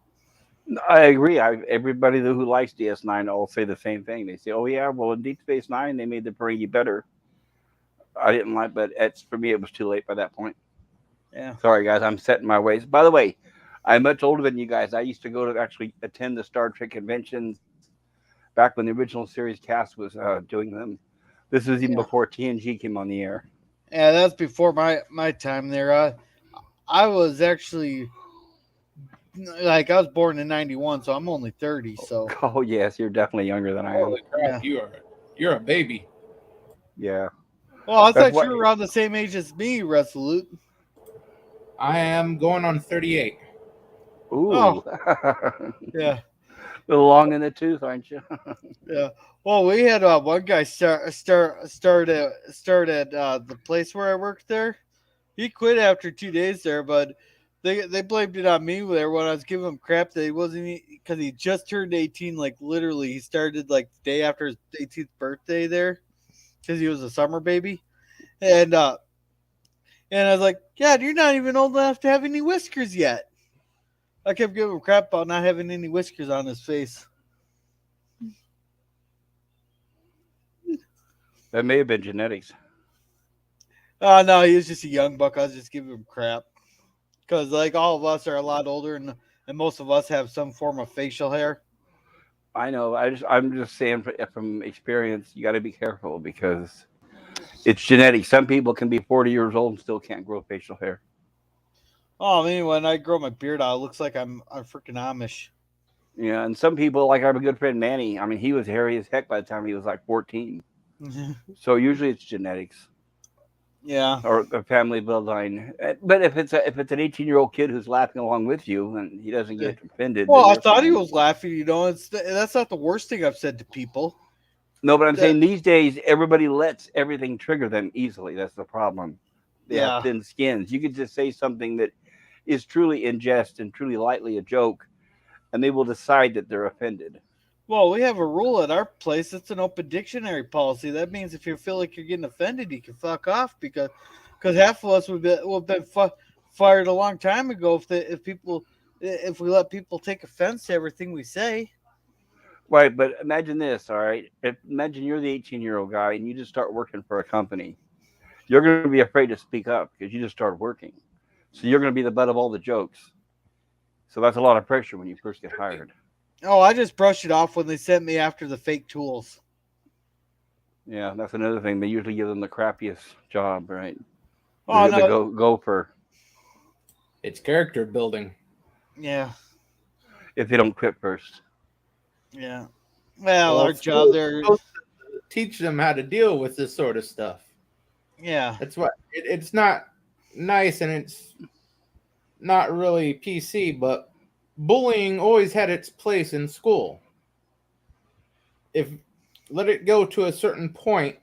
I agree. Everybody who likes DS9 all say the same thing. They say, "Oh yeah, well in Deep Space Nine they made the Ferengi better." I didn't like, but it's for me it was too late by that point. Yeah. Sorry guys, I'm set in my ways. By the way, I'm much older than you guys. I used to go to actually attend the Star Trek conventions back when the original series cast was doing them. This was even Yeah. before TNG came on the air. Yeah, that's before my time there. I was actually like I was born in '91, so I'm only 30. So Oh yes, you're definitely younger than I am. Holy crap, yeah. you're a baby. Yeah, Well, I that's thought what. you were around the same age as me, Resolute. I am going on 38. Oh, Ooh, a yeah, little long in the tooth, aren't you? yeah. Well, we had one guy start at the place where I worked there. He quit after 2 days there, but they blamed it on me there when I was giving him crap that he wasn't because he just turned 18. Like literally, he started like the day after his 18th birthday there because he was a summer baby, and uh, and I was like, "Yeah, you're not even old enough to have any whiskers yet." I kept giving him crap about not having any whiskers on his face. That may have been genetics. Oh no, he was just a young buck. I was just giving him crap because like all of us are a lot older, and most of us have some form of facial hair. I know. I'm just saying from experience, you got to be careful because it's genetic. Some people can be 40 years old and still can't grow facial hair. Oh man, when I grow my beard out, it looks like I'm freaking Amish. Yeah, and some people, like I have a good friend Manny. I mean, he was hairy as heck by the time he was like 14. So usually it's genetics Yeah. or a family bloodline. But if it's an 18-year-old kid who's laughing along with you and he doesn't get offended, Well, then I you're thought he fine. was laughing. That's not the worst thing I've said to people. No, but I'm That saying these days everybody lets everything trigger them easily. That's the problem. They have yeah. thin skins. You could just say something that is truly in jest and truly lightly a joke, and they will decide that they're offended. Well, we have a rule at our place. It's an open dictionary policy. That means if you feel like you're getting offended, you can fuck off because half of us would have been fired a long time ago if we let people take offense to everything we say. Right, but imagine this, all right? Imagine you're the 18-year-old guy and you just start working for a company. You're going to be afraid to speak up because you just started working. So you're going to be the butt of all the jokes. So that's a lot of pressure when you first get hired. Oh, I just brushed it off when they sent me after the fake tools. Yeah, that's another thing. They usually give them the crappiest job, right? Oh The no, gopher. It's character building. Yeah, if they don't quit first. yeah. Well, Well, our job school is there. supposed to teach them how to deal with this sort of stuff. Yeah, That's why it's not nice and it's not really PC, but bullying always had its place in school. If let it go to a certain point,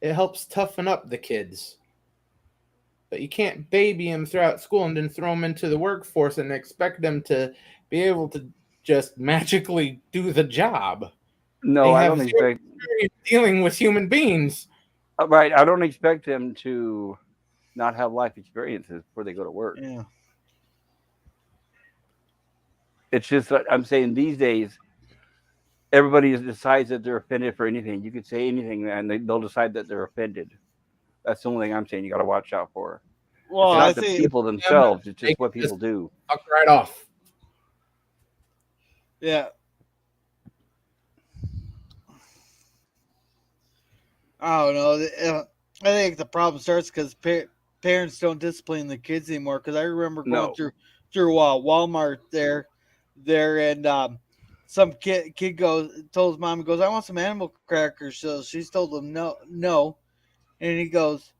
it helps toughen up the kids. But you can't baby them throughout school and then throw them into the workforce and expect them to be able to just magically do the job. They No, I have don't zero expect. experience dealing with human beings. Right, I don't expect them to not have life experiences before they go to work. yeah. It's just that I'm saying these days, everybody decides that they're offended for anything. You could say anything, and they'll decide that they're offended. That's the only thing I'm saying. You got to watch out for. Well, It's It's I not the think, people them, themselves. It's they just can what just people do. fuck right off. yeah. I don't know. I think the problem starts because parents don't discipline the kids anymore. Because I remember going No, through Walmart there, and some kid told his mom, he goes, "I want some animal crackers." So she's told him no, and he goes,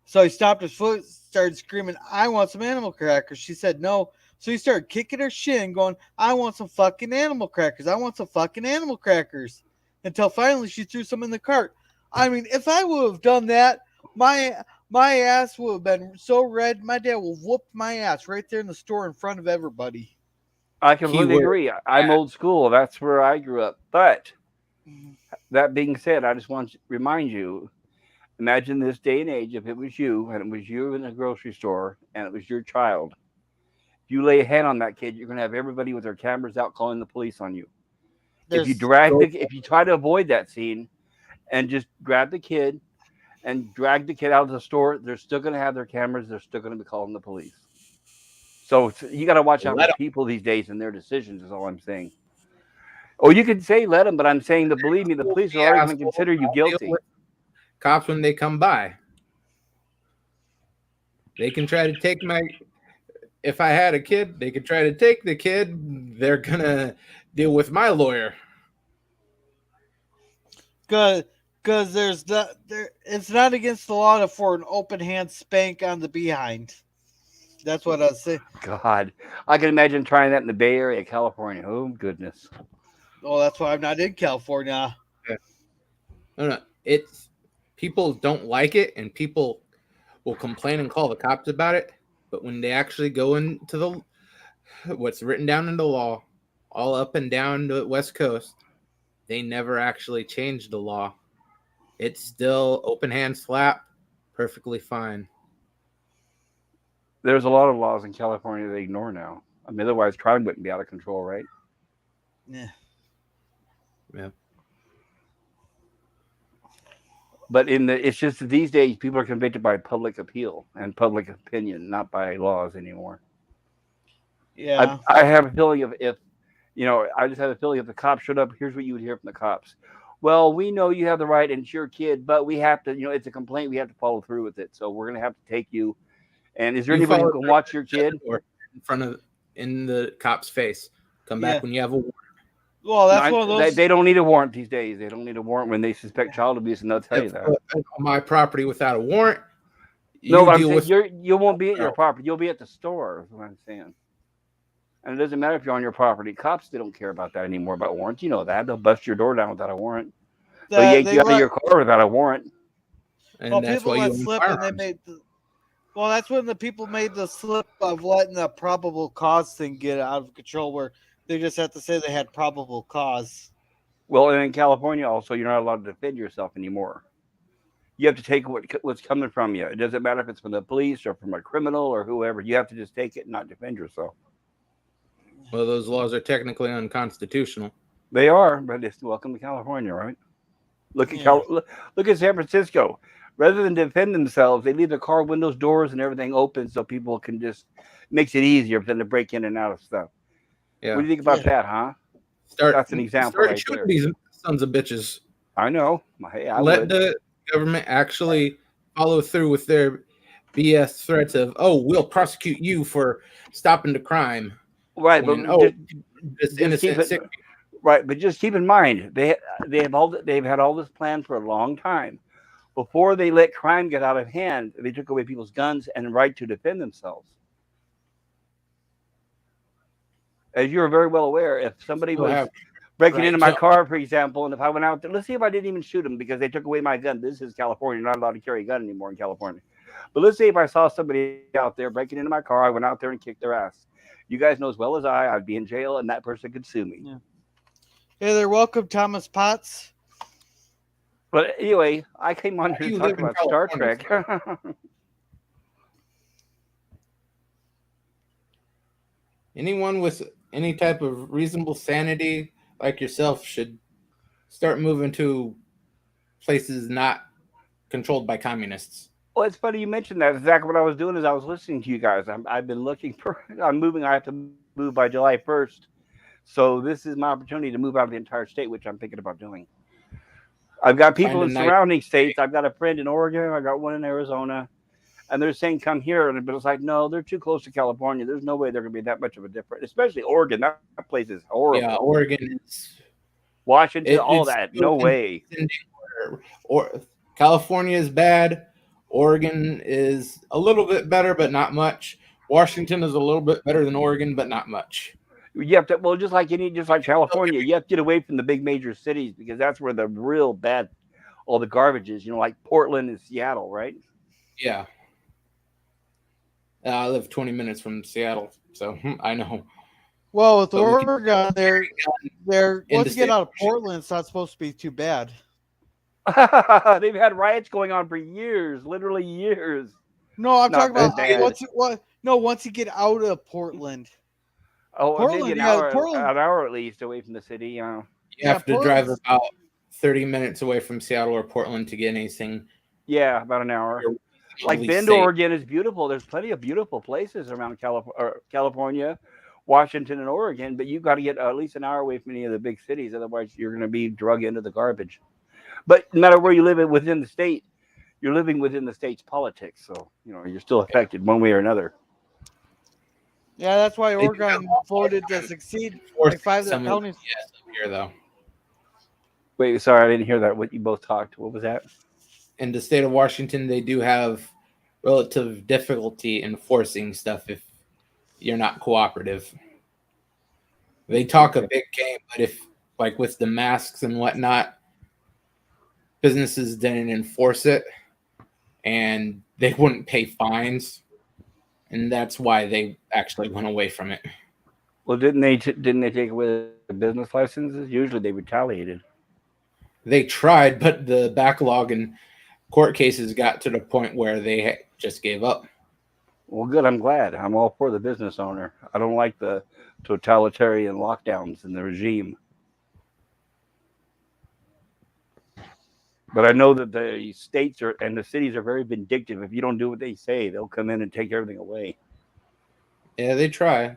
so he stopped his foot, started screaming, "I want some animal crackers." She said no. So he started kicking her shin, going, "I want some fucking animal crackers. I want some fucking animal crackers." Until finally she threw some in the cart. I mean, if I would have done that, my ass would have been so red. My dad would have whooped my ass right there in the store in front of everybody. I completely Keyword. agree. I'm old school. That's where I grew up. But that being said, I just want to remind you, imagine this day and age, if it was you and it was you in a grocery store and it was your child, if you lay a hand on that kid, you're going to have everybody with their cameras out calling the police on you. There's If you try to avoid that scene and just grab the kid and drag the kid out of the store, they're still going to have their cameras. They're still going to be calling the police. So you got to watch out Let for them. people these days and their decisions. Is all I'm saying. Oh, you could say let them, but I'm saying that believe me, the Fools police are be already going to assholes. consider you I'll deal guilty. with cops when they come by. They can try to take my. If I had a kid, they could try to take the kid. They're gonna deal with my lawyer. Cause, cause there's not there. It's not against the law to for an open hand spank on the behind. That's what I say. God, I can imagine trying that in the Bay Area, California. Oh goodness. Oh, that's why I'm not in California. Yeah. No, it's people don't like it, and people will complain and call the cops about it. But when they actually go into the what's written down in the law, all up and down the West Coast, they never actually changed the law. It's still open hand slap, perfectly fine. There's a lot of laws in California they ignore now. I mean, otherwise crime wouldn't be out of control, right? Yeah. Yeah. But it's just that these days people are convicted by public appeal and public opinion, not by laws anymore. Yeah. I have a feeling if I just have a feeling if the cops showed up, here's what you would hear from the cops. Well, we know you have the right and it's your kid, but we have to, it's a complaint. We have to follow through with it. So we're going to have to take you. And is there You anybody who follow can through, watch your shut kid? the door in front of in the cop's face. Come Yeah. back when you have a warrant. Well, that's No, one of they, those. they don't need a warrant these days. They don't need a warrant when they suspect child abuse, and they'll tell you Step that. foot on my property without a warrant, No, you but I'm deal saying with. you won't be at your property. You'll be at the store. Is what I'm saying. And it doesn't matter if you're on your property. Cops, they don't care about that anymore about warrants. You know that. They'll bust your door down without a warrant. They'll That yank they you out of let your car without a warrant. well And that's people why you let own slip, and they firearms. made well that's when the people made the slip of letting the probable cause thing get out of control, where they just have to say they had probable cause. Well, and in California also, you're not allowed to defend yourself anymore. You have to take what's coming from you. It doesn't matter if it's from the police or from a criminal or whoever. You have to just take it and not defend yourself. Well, those laws are technically unconstitutional. They are, but it's welcome to California, right? Look at Yeah. look at San Francisco. Rather than defend themselves, they leave the car windows, doors, and everything open so people can just makes it easier for them to break in and out of stuff. What Yeah. do you think about Yeah. that, huh? Start That's an example start right shooting there. these sons of bitches. I know. Hey, I Let would. the government actually follow through with their BS threats of, oh, we'll prosecute you for stopping the crime, Right, but when, oh, just just keep innocent it sick. right. But just keep in mind they've had all this planned for a long time. Before they let crime get out of hand, they took away people's guns and right to defend themselves. As you're very well aware, if somebody Still was have breaking into right my to. car, for example, and if I went out there, let's see if I didn't even shoot them because they took away my gun. This is California; you're not allowed to carry a gun anymore in California. But let's say if I saw somebody out there breaking into my car, I went out there and kicked their ass. You guys know as well as I'd be in jail, and that person could sue me. Yeah. Hey there, welcome, Thomas Potts. But anyway, I came on Why here do to you talk live in about Star California, Trek. sir? Anyone with any type of reasonable sanity like yourself should start moving to places not controlled by communists. Well, it's funny you mentioned that. Exactly what I was doing is I was listening to you guys. I've been looking for. I'm moving. I have to move by July 1st, so this is my opportunity to move out of the entire state, which I'm thinking about doing. I've got people Find in a nice. surrounding states. I've got a friend in Oregon. I got one in Arizona, and they're saying come here, but it's like no, they're too close to California. There's no way they're going to be that much of a difference. Especially Oregon. That place is horrible. Yeah, Oregon is Washington, all it's that. still No way. contending or California is bad. Oregon is a little bit better, but not much. Washington is a little bit better than Oregon, but not much. You have to well, just like Don't get California, me- you have to get away from the big major cities because that's where the real bad all the garbage is. Like Portland and Seattle, right? Yeah, I live 20 minutes from Seattle, so I know. Well, with But we can Oregon, they're in once the you get state of out of Washington. Portland, it's not supposed to be too bad. They've had riots going on for years, literally years. No, I'm talking Not about that bad. once you get out of Portland. Oh, maybe Portland, yeah, Portland, an hour at least away from the city. You yeah, have to drive Portland's about 30 minutes away from Seattle or Portland to get anything. Yeah, about an hour. You're Like reasonably Bend, safe. Oregon is beautiful. There's plenty of beautiful places around California, Washington, and Oregon, but you've got to get at least an hour away from any of the big cities. Otherwise, you're going to be drug into the garbage. But no matter where you live within the state, you're living within the state's politics. So, you're still Yeah. affected one way or another. yeah, that's why They do have Oregon a hard voted to time succeed like enforcing 5 of the some of the counties. BS up here, though. Wait, sorry, I didn't hear that. What you both talked. What was that? In the state of Washington, they do have relative difficulty enforcing stuff if you're not cooperative. They talk a Okay. big game, but if, like with the masks and whatnot, businesses didn't enforce it and they wouldn't pay fines. And that's why they actually went away from it. Well, didn't they take away the business licenses? Usually they retaliated. They tried, but the backlog in court cases got to the point where they just gave up. Well, good. I'm glad. I'm all for the business owner. I don't like the totalitarian lockdowns in the regime. But I know that the states are and the cities are very vindictive. If you don't do what they say, they'll come in and take everything away. Yeah, they try.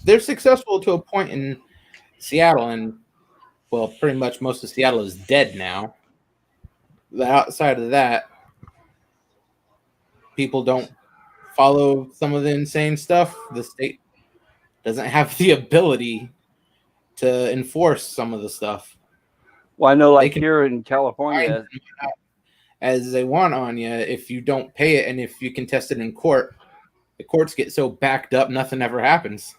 They're successful to a point in Seattle, and well, pretty much most of Seattle is dead now. But outside of that, people don't follow some of the insane stuff. The state doesn't have the ability to enforce some of the stuff. Well, I know, They like can here in find California, as they want on you if you don't pay it, and if you contest it in court, the courts get so backed up, nothing ever happens.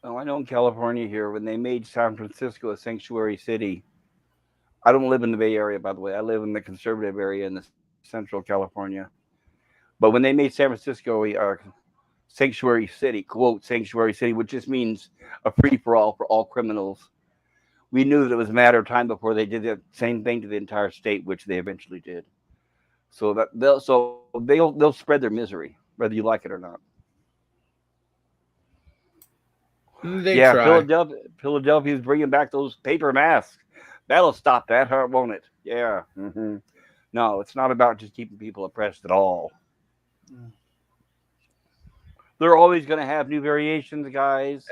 oh, I know in California here when they made San Francisco a sanctuary city. I don't live in the Bay Area, by the way. I live in the conservative area in the central California. But when they made San Francisco a sanctuary city, quote sanctuary city, which just means a free for all criminals, we knew that it was a matter of time before they did the same thing to the entire state, which they eventually did. So they'll spread their misery, whether you like it or not. They Yeah, try. Philadelphia's bringing back those paper masks. That'll stop that, won't it? Yeah. No, it's not about just keeping people oppressed at all. They're always going to have new variations, guys.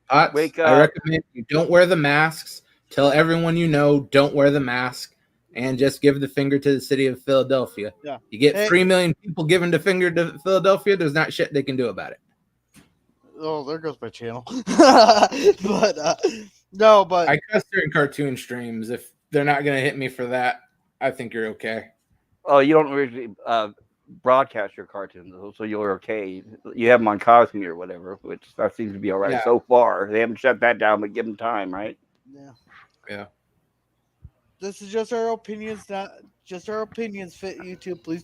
Potts, Wake I up. recommend you don't wear the masks. Tell everyone you know don't wear the mask, and just give the finger to the city of Philadelphia. Yeah. You get Hey, 3 million people giving the finger to Philadelphia, there's not shit they can do about it. oh, there goes my channel. But no, but I cuss during cartoon streams. If they're not going to hit me for that, I think you're okay. Oh, you don't really broadcast your cartoons, so you're okay. You have them on Cosme or whatever, which that seems to be all right Yeah. so far. They haven't shut that down, but give them time, right? yeah, Yeah. this is just our opinions, not just our opinions. Fit YouTube, please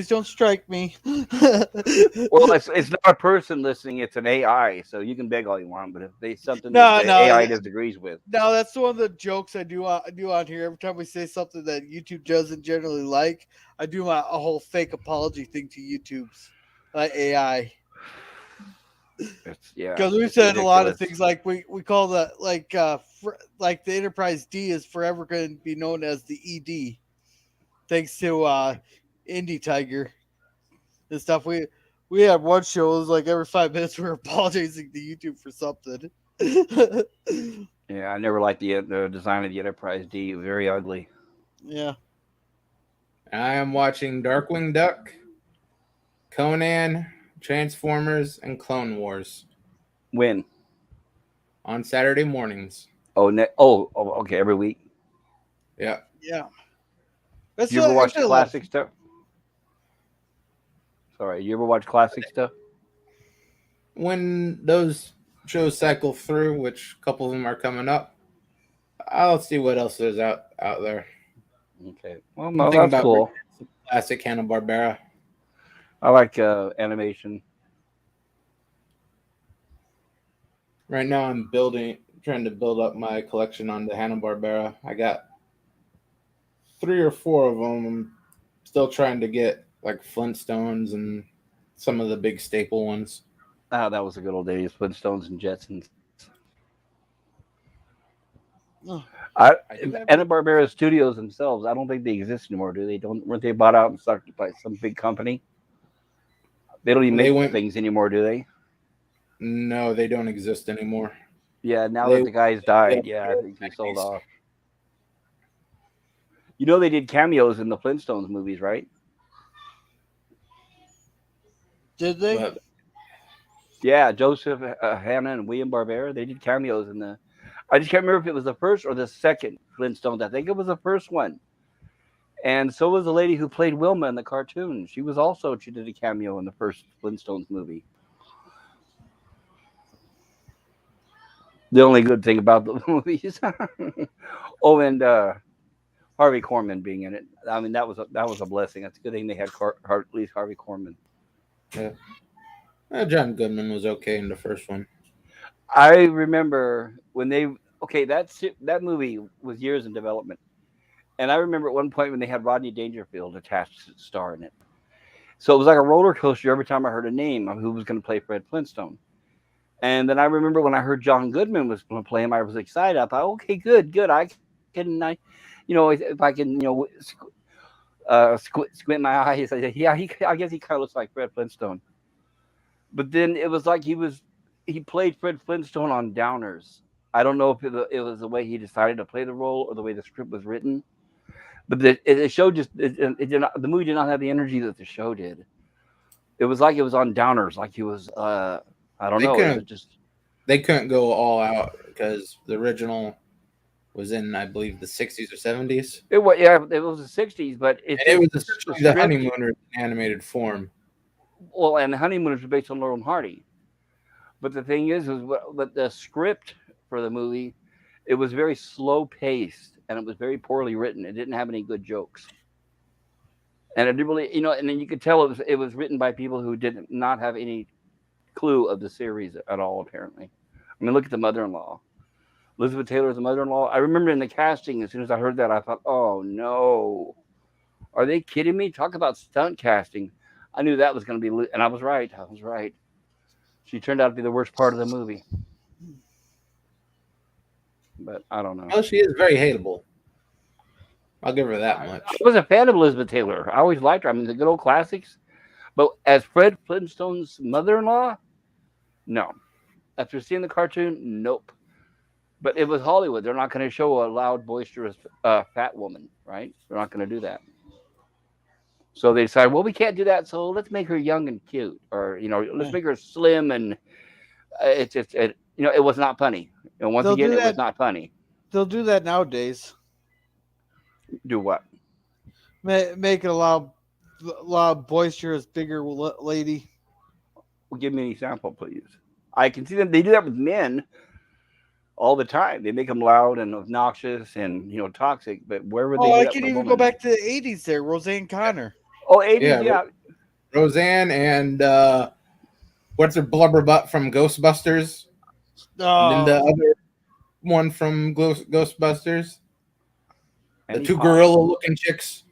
don't strike me. Well, it's not a person listening; it's an AI. So you can beg all you want, but if they something that No, the no, AI yeah. disagrees with, No, that's one of the jokes I do on here. Every time we say something that YouTube doesn't generally like, I do a whole fake apology thing to YouTube's AI. yeah, Because we've it's said a lot of ridiculous. things like we call the like the Enterprise D is forever going to be known as the ED, thanks to Indie Tiger and stuff. We had one show. It was like every 5 minutes we were apologizing to YouTube for something. Yeah, I never liked the design of the Enterprise D. It was very ugly. Yeah. I am watching Darkwing Duck, Conan, Transformers, and Clone Wars When? on Saturday mornings. Okay, every week. Yeah. Yeah. Do That's you ever watch actually a lot of classic stuff? Sorry, you ever watch classic stuff? When those shows cycle through, which a couple of them are coming up, I'll see what else there's out there. Okay, well, I'm no, thinking that's about cool. classic Hanna-Barbera. I like animation. Right now, I'm trying to build up my collection on the Hanna-Barbera. I got 3 or 4 of them. I'm still trying to get like Flintstones and some of the big staple ones. Ah, that was the good old days, Flintstones and Jetsons. oh, I I do. Anna Barbera Studios themselves, I don't think they exist anymore, do they? Don't weren't they bought out and sucked by some big company? They don't even They make went. things anymore, do they? No, they don't exist anymore. Yeah, now They that the guys yeah, died, yeah, I think they sold off. You know they did cameos in the Flintstones movies, right? did they? but Yeah, Joseph Hannah and William Barbera, they did cameos in the. I just can't remember if it was the first or the second Flintstones. I think it was the first one. And so was the lady who played Wilma in the cartoon. She did a cameo in the first Flintstones movie. The only good thing about the movies. Oh, and Harvey Korman being in it. I mean, that was a blessing. That's a good thing they had at least Harvey Korman. yeah. John Goodman was okay in the first one. I remember when they that movie was years in development, and I remember at one point when they had Rodney Dangerfield attached to star in it. So it was like a roller coaster every time I heard a name of who was going to play Fred Flintstone. And then I remember when I heard John Goodman was going to play him, I was excited. I thought, okay, good. If I can, squint my eyes. Yeah, I guess he kind of looks like Fred Flintstone. But then it was like he played Fred Flintstone on Downers. I don't know if it was the way he decided to play the role or the way the script was written. But the show it did not, the movie did not have the energy that the show did. It was like it was on Downers, like he was. I don't They know. It was couldn't just. they couldn't go all out because the original was in, I believe, the 60s or 70s. It was, yeah, it was the '60s, but it And it just was the essentially the script. Honeymooners in animated form. Well, and the Honeymooners was based on Laurel and Hardy. But the thing is what the script for the movie, it was very slow paced and it was very poorly written. It didn't have any good jokes, and it didn't really, and then you could tell it was written by people who did not have any clue of the series at all. Apparently, I mean, look at the mother-in-law, Elizabeth Taylor's the mother-in-law. I remember in the casting, as soon as I heard that, I thought, oh no, are they kidding me? Talk about stunt casting. I knew that was going to be, and I was right. I was right. She turned out to be the worst part of the movie. But I don't know. Well, she is very hateable. I'll give her that much. I was a fan of Elizabeth Taylor. I always liked her. I mean, the good old classics. But as Fred Flintstone's mother-in-law, no. After seeing the cartoon, nope. But it was Hollywood. They're not going to show a loud, boisterous, fat woman, right? They're not going to do that. So they decide, well, we can't do that, so let's make her young and cute, or let's Eh, make her slim and it's just it was not funny. And once They'll again, do it was that. not funny. They'll do that nowadays. Do what? Make it a lot of boisterous, bigger lady. Well, give me an example, please. I can see them. They do that with men all the time. They make them loud and obnoxious and toxic. But where would they Oh, do I that can with a even go woman? back to the '80s. There, Roseanne Connor. Oh, 80s, Yeah, yeah. Roseanne and what's her blubber butt from Ghostbusters, and then the Oh, other one from Ghostbusters, the Annie two Potts. gorilla looking chicks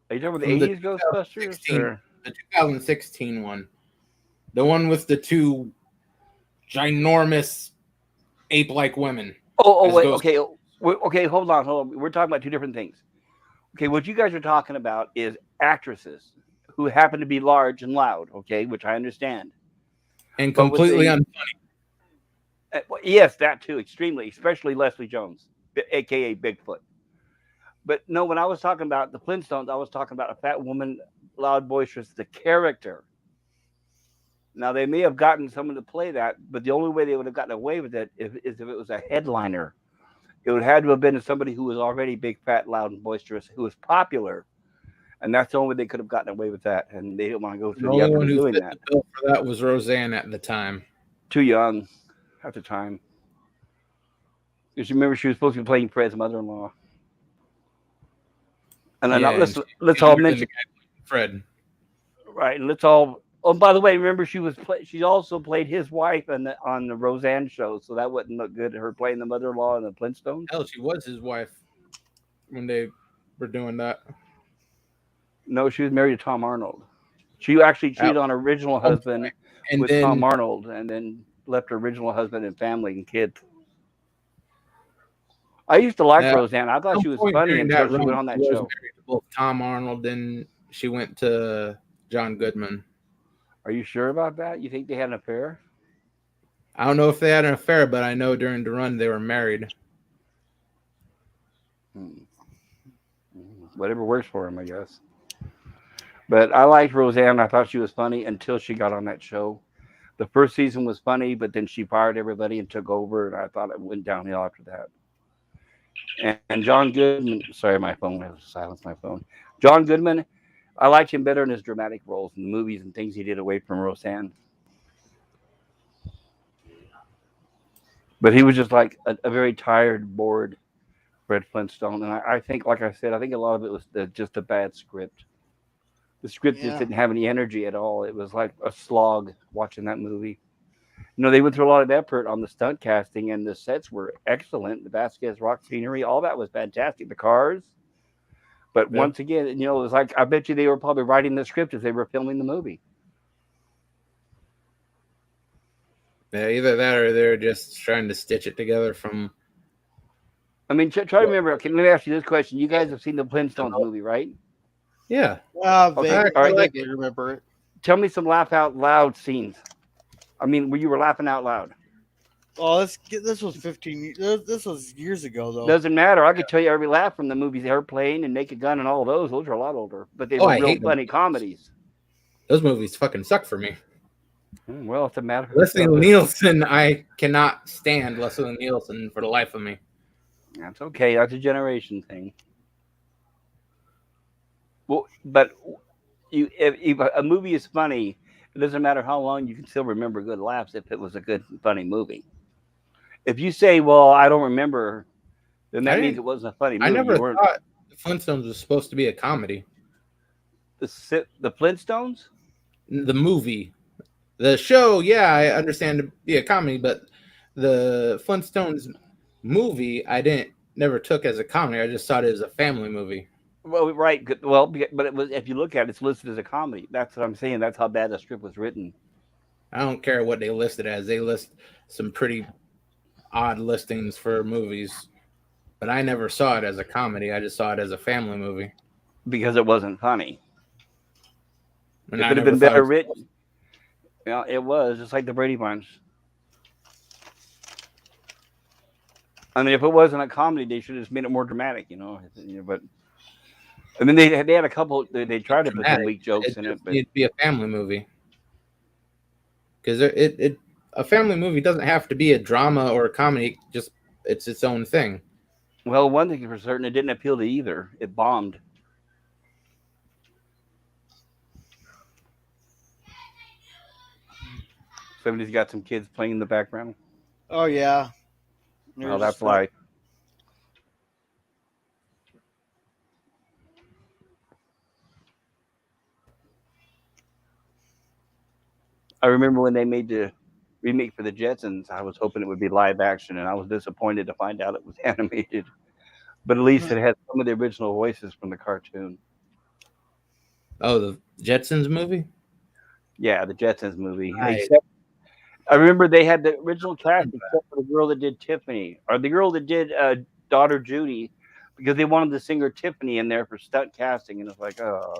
Are you talking about the from the 80s Ghostbusters 2016, or? the 2016 one, the one with the two ginormous ape-like women Oh, as wait. ghosts. Okay. Okay. Hold on. Hold on. We're talking about two different things. Okay. What you guys are talking about is actresses who happen to be large and loud. Okay, which I understand. And But with completely the unfunny. well, yes, that too, extremely, especially Leslie Jones, aka Bigfoot. But no, when I was talking about the Flintstones, I was talking about a fat woman, loud, boisterous, the character. Now they may have gotten someone to play that, but the only way they would have gotten away with it is if it was a headliner. It would have to have been somebody who was already big, fat, loud, and boisterous, who was popular, and that's the only way they could have gotten away with that. And they didn't want to go The through the only effort one of who doing fit that. the bill for that was Roseanne at the time. Too young at the time. Because you remember she was supposed to be playing Fred's mother-in-law. And then Yeah, and let's she's all younger than the mention guy playing Fred. right, and let's all. Oh, by the way, remember she also played his wife on the Roseanne show, so that wouldn't look good. Her playing the mother-in-law in the Flintstones. Hell, she was his wife when they were doing that. No, she was married to Tom Arnold. She actually At cheated on her original one husband point. And with Tom then Arnold, and then left her original husband and family and kids. I used to like at Roseanne. I thought some she was point funny during until that she run, went on she that was show. married to both Tom Arnold, then she went to John Goodman. Are you sure about that? You think they had an affair? I don't know if they had an affair, but I know during the run they were married. Hmm. Whatever works for him, I guess. But I liked Roseanne. I thought she was funny until she got on that show. The first season was funny, but then she fired everybody and took over, and I thought it went downhill after that. And John Goodman, sorry, my phone, I silenced my phone. John Goodman, I liked him better in his dramatic roles in the movies and things he did away from Roseanne. But he was just like a very tired, bored Fred Flintstone. And I think, like I said, I think a lot of it was just a bad script. The script just yeah, didn't have any energy at all. It was like a slog watching that movie. They went through a lot of effort on the stunt casting, and the sets were excellent. The Vasquez rock scenery, all that was fantastic. The cars, but Yep. once again, it was like I bet you they were probably writing the script as they were filming the movie. Yeah, either that or they're just trying to stitch it together from I mean, try to what remember. Okay, let me ask you this question: you guys have seen the the Flintstones movie, right? yeah. Okay, vaguely. all I right. I like vaguely it. remember it. Tell me some laugh out loud scenes. I mean, where you were laughing out loud. Oh, this was 15. This was years ago though. Doesn't matter. I could tell you every laugh from the movies, Airplane and Naked Gun, and all those. Those are a lot older, but they Oh, were I real hate them. funny comedies. Those movies fucking suck for me. Well, it's a matter Leslie of Nielsen, I cannot stand Leslie Nielsen for the life of me. that's okay. That's a generation thing. Well, but if a movie is funny, it doesn't matter how long. You can still remember good laughs if it was a good, funny movie. If you say, "Well, I don't remember," then I that means didn't. it wasn't a funny I movie. never You weren't thought the Flintstones was supposed to be a comedy. the Flintstones. The movie, the show, yeah, I understand to be a comedy, but the Flintstones movie, I didn't never took as a comedy. I just thought it was a family movie. Well, right. Well, but it was. If you look at it, it's listed as a comedy. That's what I'm saying. That's how bad the script was written. I don't care what they list it as. They list some pretty odd listings for movies, but I never saw it as a comedy. I just saw it as a family movie, Because it wasn't funny. and If I it had never been thought it better was supposed written, it was just like the Brady Bunch. I mean, if it wasn't a comedy, they should have just made it more dramatic, you know. But I mean, they had a couple. They tried to put some Dramatic. weak jokes It in it, just but needs to be a family movie because it a family movie doesn't have to be a drama or a comedy. Just it's its own thing. well, one thing for certain, it didn't appeal to either. It bombed. Somebody's got some kids playing in the background. Oh yeah, they're Well, just that's life. I remember when they made the remake for the Jetsons. I was hoping it would be live action, and I was disappointed to find out it was animated. But at least it had some of the original voices from the cartoon. Oh, the Jetsons movie. Yeah, the Jetsons movie. I Except I remember they had the original cast except for the girl that did Tiffany, or the girl that did daughter Judy, because they wanted the singer Tiffany in there for stunt casting, and it's like, oh,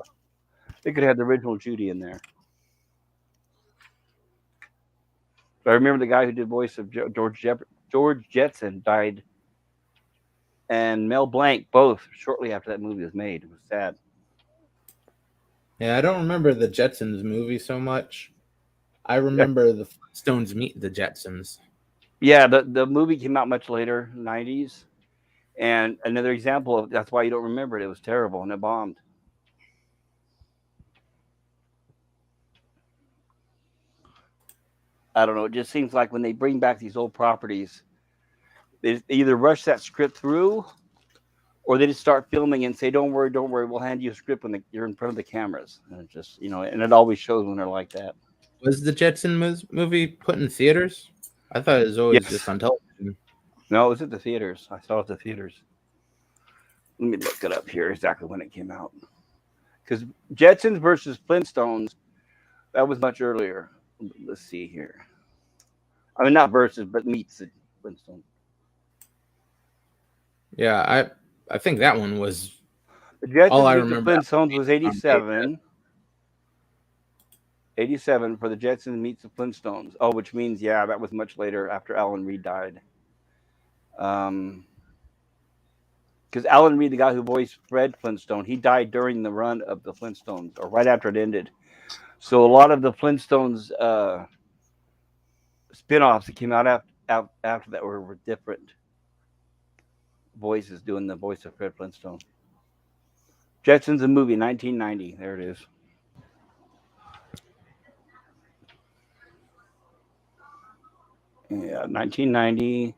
they could have the original Judy in there. But I remember the guy who did voice of George Jetson died, and Mel Blanc both shortly after that movie was made. It was sad. Yeah, I don't remember the Jetsons movie so much. I Yeah, remember the Flintstones meet the Jetsons. yeah. The movie came out much later, '90s, and another example of that's why you don't remember it. It was terrible and it bombed. I don't know. It just seems like when they bring back these old properties, they either rush that script through or they just start filming and say, don't worry, we'll hand you a script when you're in front of the cameras." And it just, and it always shows when they're like that. Was the movie put in theaters? I thought it was always just Yes. on television. No, it was at the theaters. I saw it at the theaters. Let me look it up here exactly when it came out. Because Jetsons versus Flintstones, that was much earlier. Let's see here. I mean, not versus, but meets the Flintstones. Yeah, I think that one was The all Jetsons I meets the remember. Flintstones was On VHS. 87. 87 for the Jetsons meets the Flintstones. Oh, which means, yeah, that was much later after Alan Reed died. Um, because Alan Reed, the guy who voiced Fred Flintstone, he died during the run of the Flintstones, or right after it ended. So a lot of the Flintstones spin-offs that came out after that were different voices doing the voice of Fred Flintstone. Jetsons, a movie, 1990. There it is. Yeah, 1990.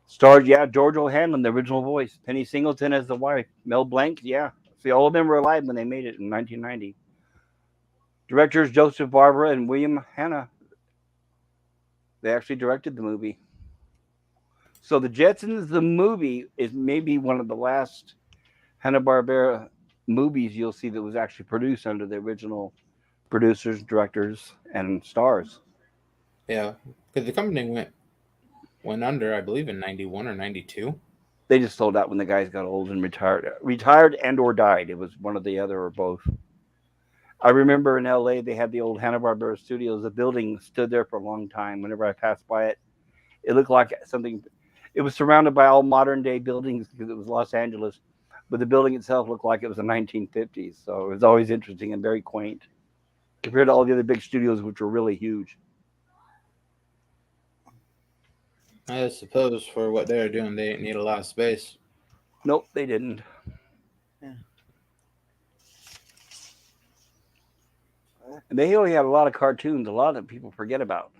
Starred, yeah, George O'Hanlon, the original voice. Penny Singleton as the wife. Mel Blanc, yeah. See, all of them were alive when they made it in 1990. Directors Joseph Barbara and William Hanna. They actually directed the movie. So the Jetsons, the movie, is maybe one of the last Hanna-Barbera movies you'll see that was actually produced under the original producers, directors, and stars. Yeah, because the company went under, I believe, in '91 or '92. They just sold out when the guys got old and retired and or died. It was one or the other or both. I remember in LA they had the old Hanna Barbera studios. The building stood there for a long time. Whenever I passed by it, it looked like something. It was surrounded by all modern day buildings because it was Los Angeles, but the building itself looked like it was the 1950s. So it was always interesting and very quaint compared to all the other big studios, which were really huge. I suppose for what they're doing, they didn't need a lot of space. Nope, they didn't. yeah. And they only had a lot of cartoons. A lot that people forget about.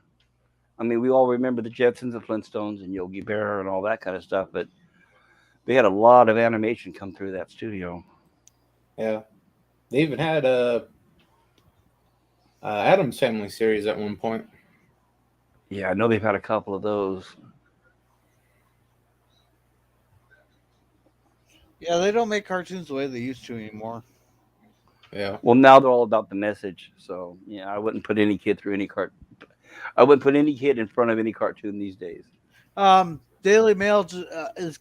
I mean, we all remember the Jetsons, the Flintstones, and Yogi Bear and all that kind of stuff, but they had a lot of animation come through that studio. Yeah, they even had a Adams Family series at one point. Yeah, I know they've had a couple of those. Yeah, they don't make cartoons the way they used to anymore. Yeah, Well, now they're all about the message. So yeah, I wouldn't put any kid through any cart. I wouldn't put any kid in front of any cartoon these days. Daily Mail is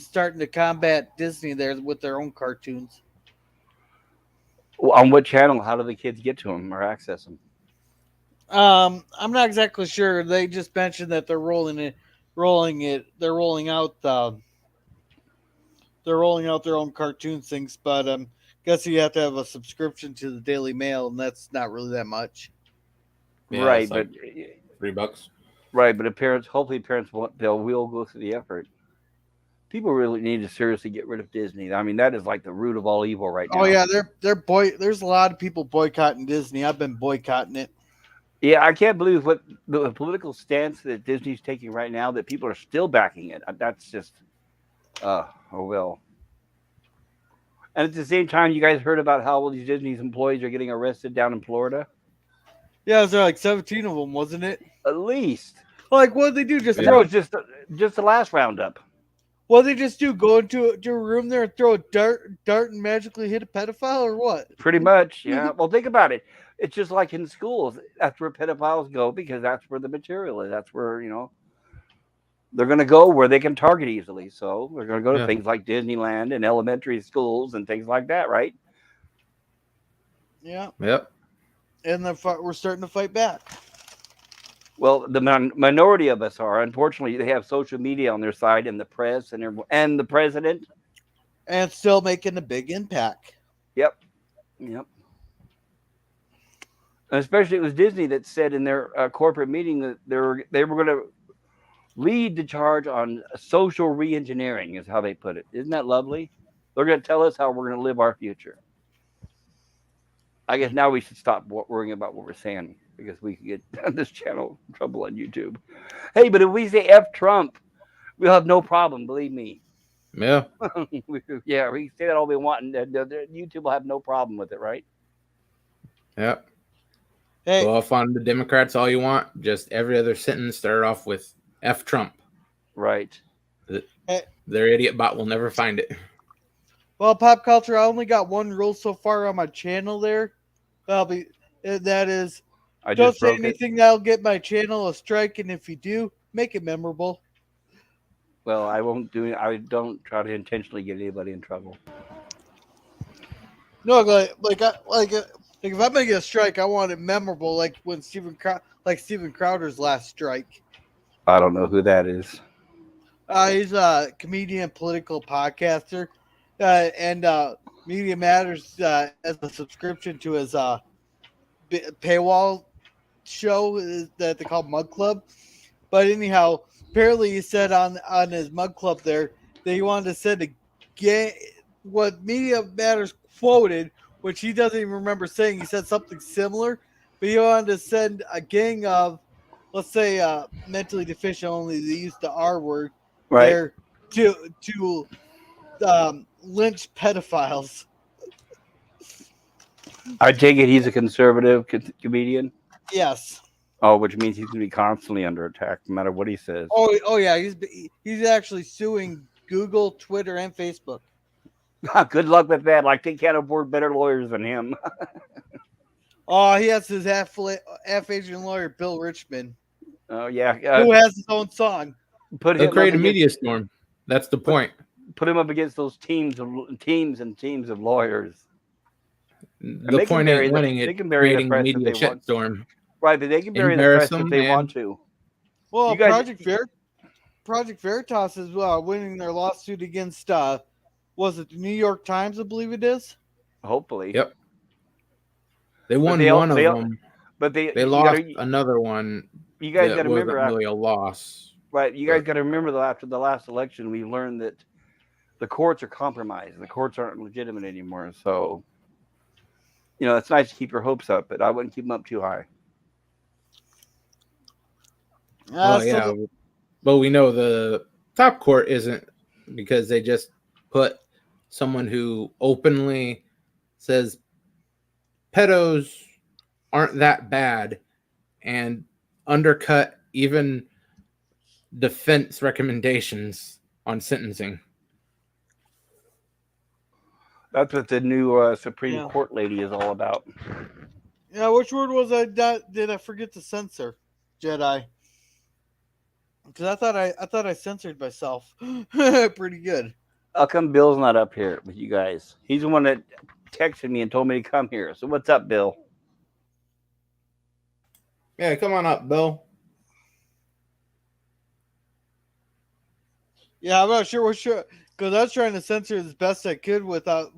starting to combat Disney there with their own cartoons. Well, on what channel? How do the kids get to them or access them? I'm not exactly sure. They just mentioned that they're rolling it rolling it. They're rolling out their own cartoon things, but guess you have to have a subscription to the Daily Mail, and that's not really that much. Yeah, Right, it's but like $3. right, but if parents, hopefully parents will go through the effort. People really need to seriously get rid of Disney. I mean, that is like the root of all evil right Oh now. yeah, There's a lot of people boycotting Disney. I've been boycotting it. Yeah, I can't believe what the political stance that Disney's taking right now. That people are still backing it. That's just, oh well. And at the same time, you guys heard about how all these Disney's employees are getting arrested down in Florida? Yeah, there's like 17 of them, wasn't it? At least, Like, what did they do? Just and that Yeah. throw? was just the last roundup. What did they just do? Go to a room there and throw a dart, and magically hit a pedophile, or what? Pretty much, yeah. Well, think about it. It's just like in schools. That's where pedophiles go because that's where the material is. That's where they're going to go where they can target easily. So they're going to go to Yeah. things like Disneyland and elementary schools and things like that, right? Yeah, Yep. and we're starting to fight back, Well, the minority of us are. Unfortunately, they have social media on their side and the press and the president. and still making a big impact. Yep, yep. And especially it was Disney that said in their corporate meeting that they were going to lead the charge on social reengineering, is how they put it. Isn't that lovely? They're going to tell us how we're going to live our future. I guess now we should stop worrying about what we're saying because we could get this channel in trouble on YouTube. Hey, but if we say F Trump, we'll have no problem, believe me. Yeah. Yeah, we can say that all we want, and YouTube will have no problem with it, right? Yeah. Hey, Go off on the Democrats all you want. Just every other sentence start off with F Trump. Right. hey, Their idiot bot will never find it. well, pop culture. I only got one rule so far on my channel. That is, I don't just say broke it. anything that'll get my channel a strike, and if you do, make it memorable. Well, I won't do it. I don't try to intentionally get anybody in trouble. No, if I'm gonna get a strike, I want it memorable, like when Steven Crowder's last strike. I don't know who that is. He's a comedian, political podcaster, and Media Matters as a subscription to his paywall show that they call Mug Club. But anyhow, apparently he said on his Mug Club there that he wanted to send a gang. What Media Matters quoted, which he doesn't even remember saying, he said something similar, but he wanted to send a gang of, let's say, mentally deficient. Only they used the R word Right. there to lynch pedophiles. I take it he's a conservative comedian. Yes. Oh, which means he's going to be constantly under attack, no matter what he says. Oh yeah. He's actually suing Google, Twitter, and Facebook. Good luck with that. Like they can't afford better lawyers than him. Oh, he has his half Asian lawyer, Bill Richmond, Oh yeah. who has his own song. Put They'll him up create a against, media storm. That's the point. put him up against those teams of lawyers. And The they can point bury ain't winning they it, can bury the creating a press if media they want. shitstorm. Right, but they can bury the Embarrass press if them they and want to. Well, You guys- Project Veritas is winning their lawsuit against was it the New York Times? I believe it is. Hopefully. Yep. They won they all- one of they all- them. But they They you lost gotta, another one you guys got that to wasn't remember really a loss. right. You guys but- got to remember that after the last election, we learned that the courts are compromised. The courts aren't legitimate anymore. So, it's nice to keep your hopes up, but I wouldn't keep them up too high. Oh yeah, but we know the top court isn't, because they just put someone who openly says pedos aren't that bad and undercut even defense recommendations on sentencing. That's what the new Supreme Yeah. Court lady is all about. Yeah, which word was I did I forget to censor? Jedi. Because I thought I censored myself pretty good. How come Bill's not up here with you guys? He's the one that texted me and told me to come here. So what's up, Bill? Yeah, come on up, Bill. Yeah, I'm not sure what show because I was trying to censor as best I could without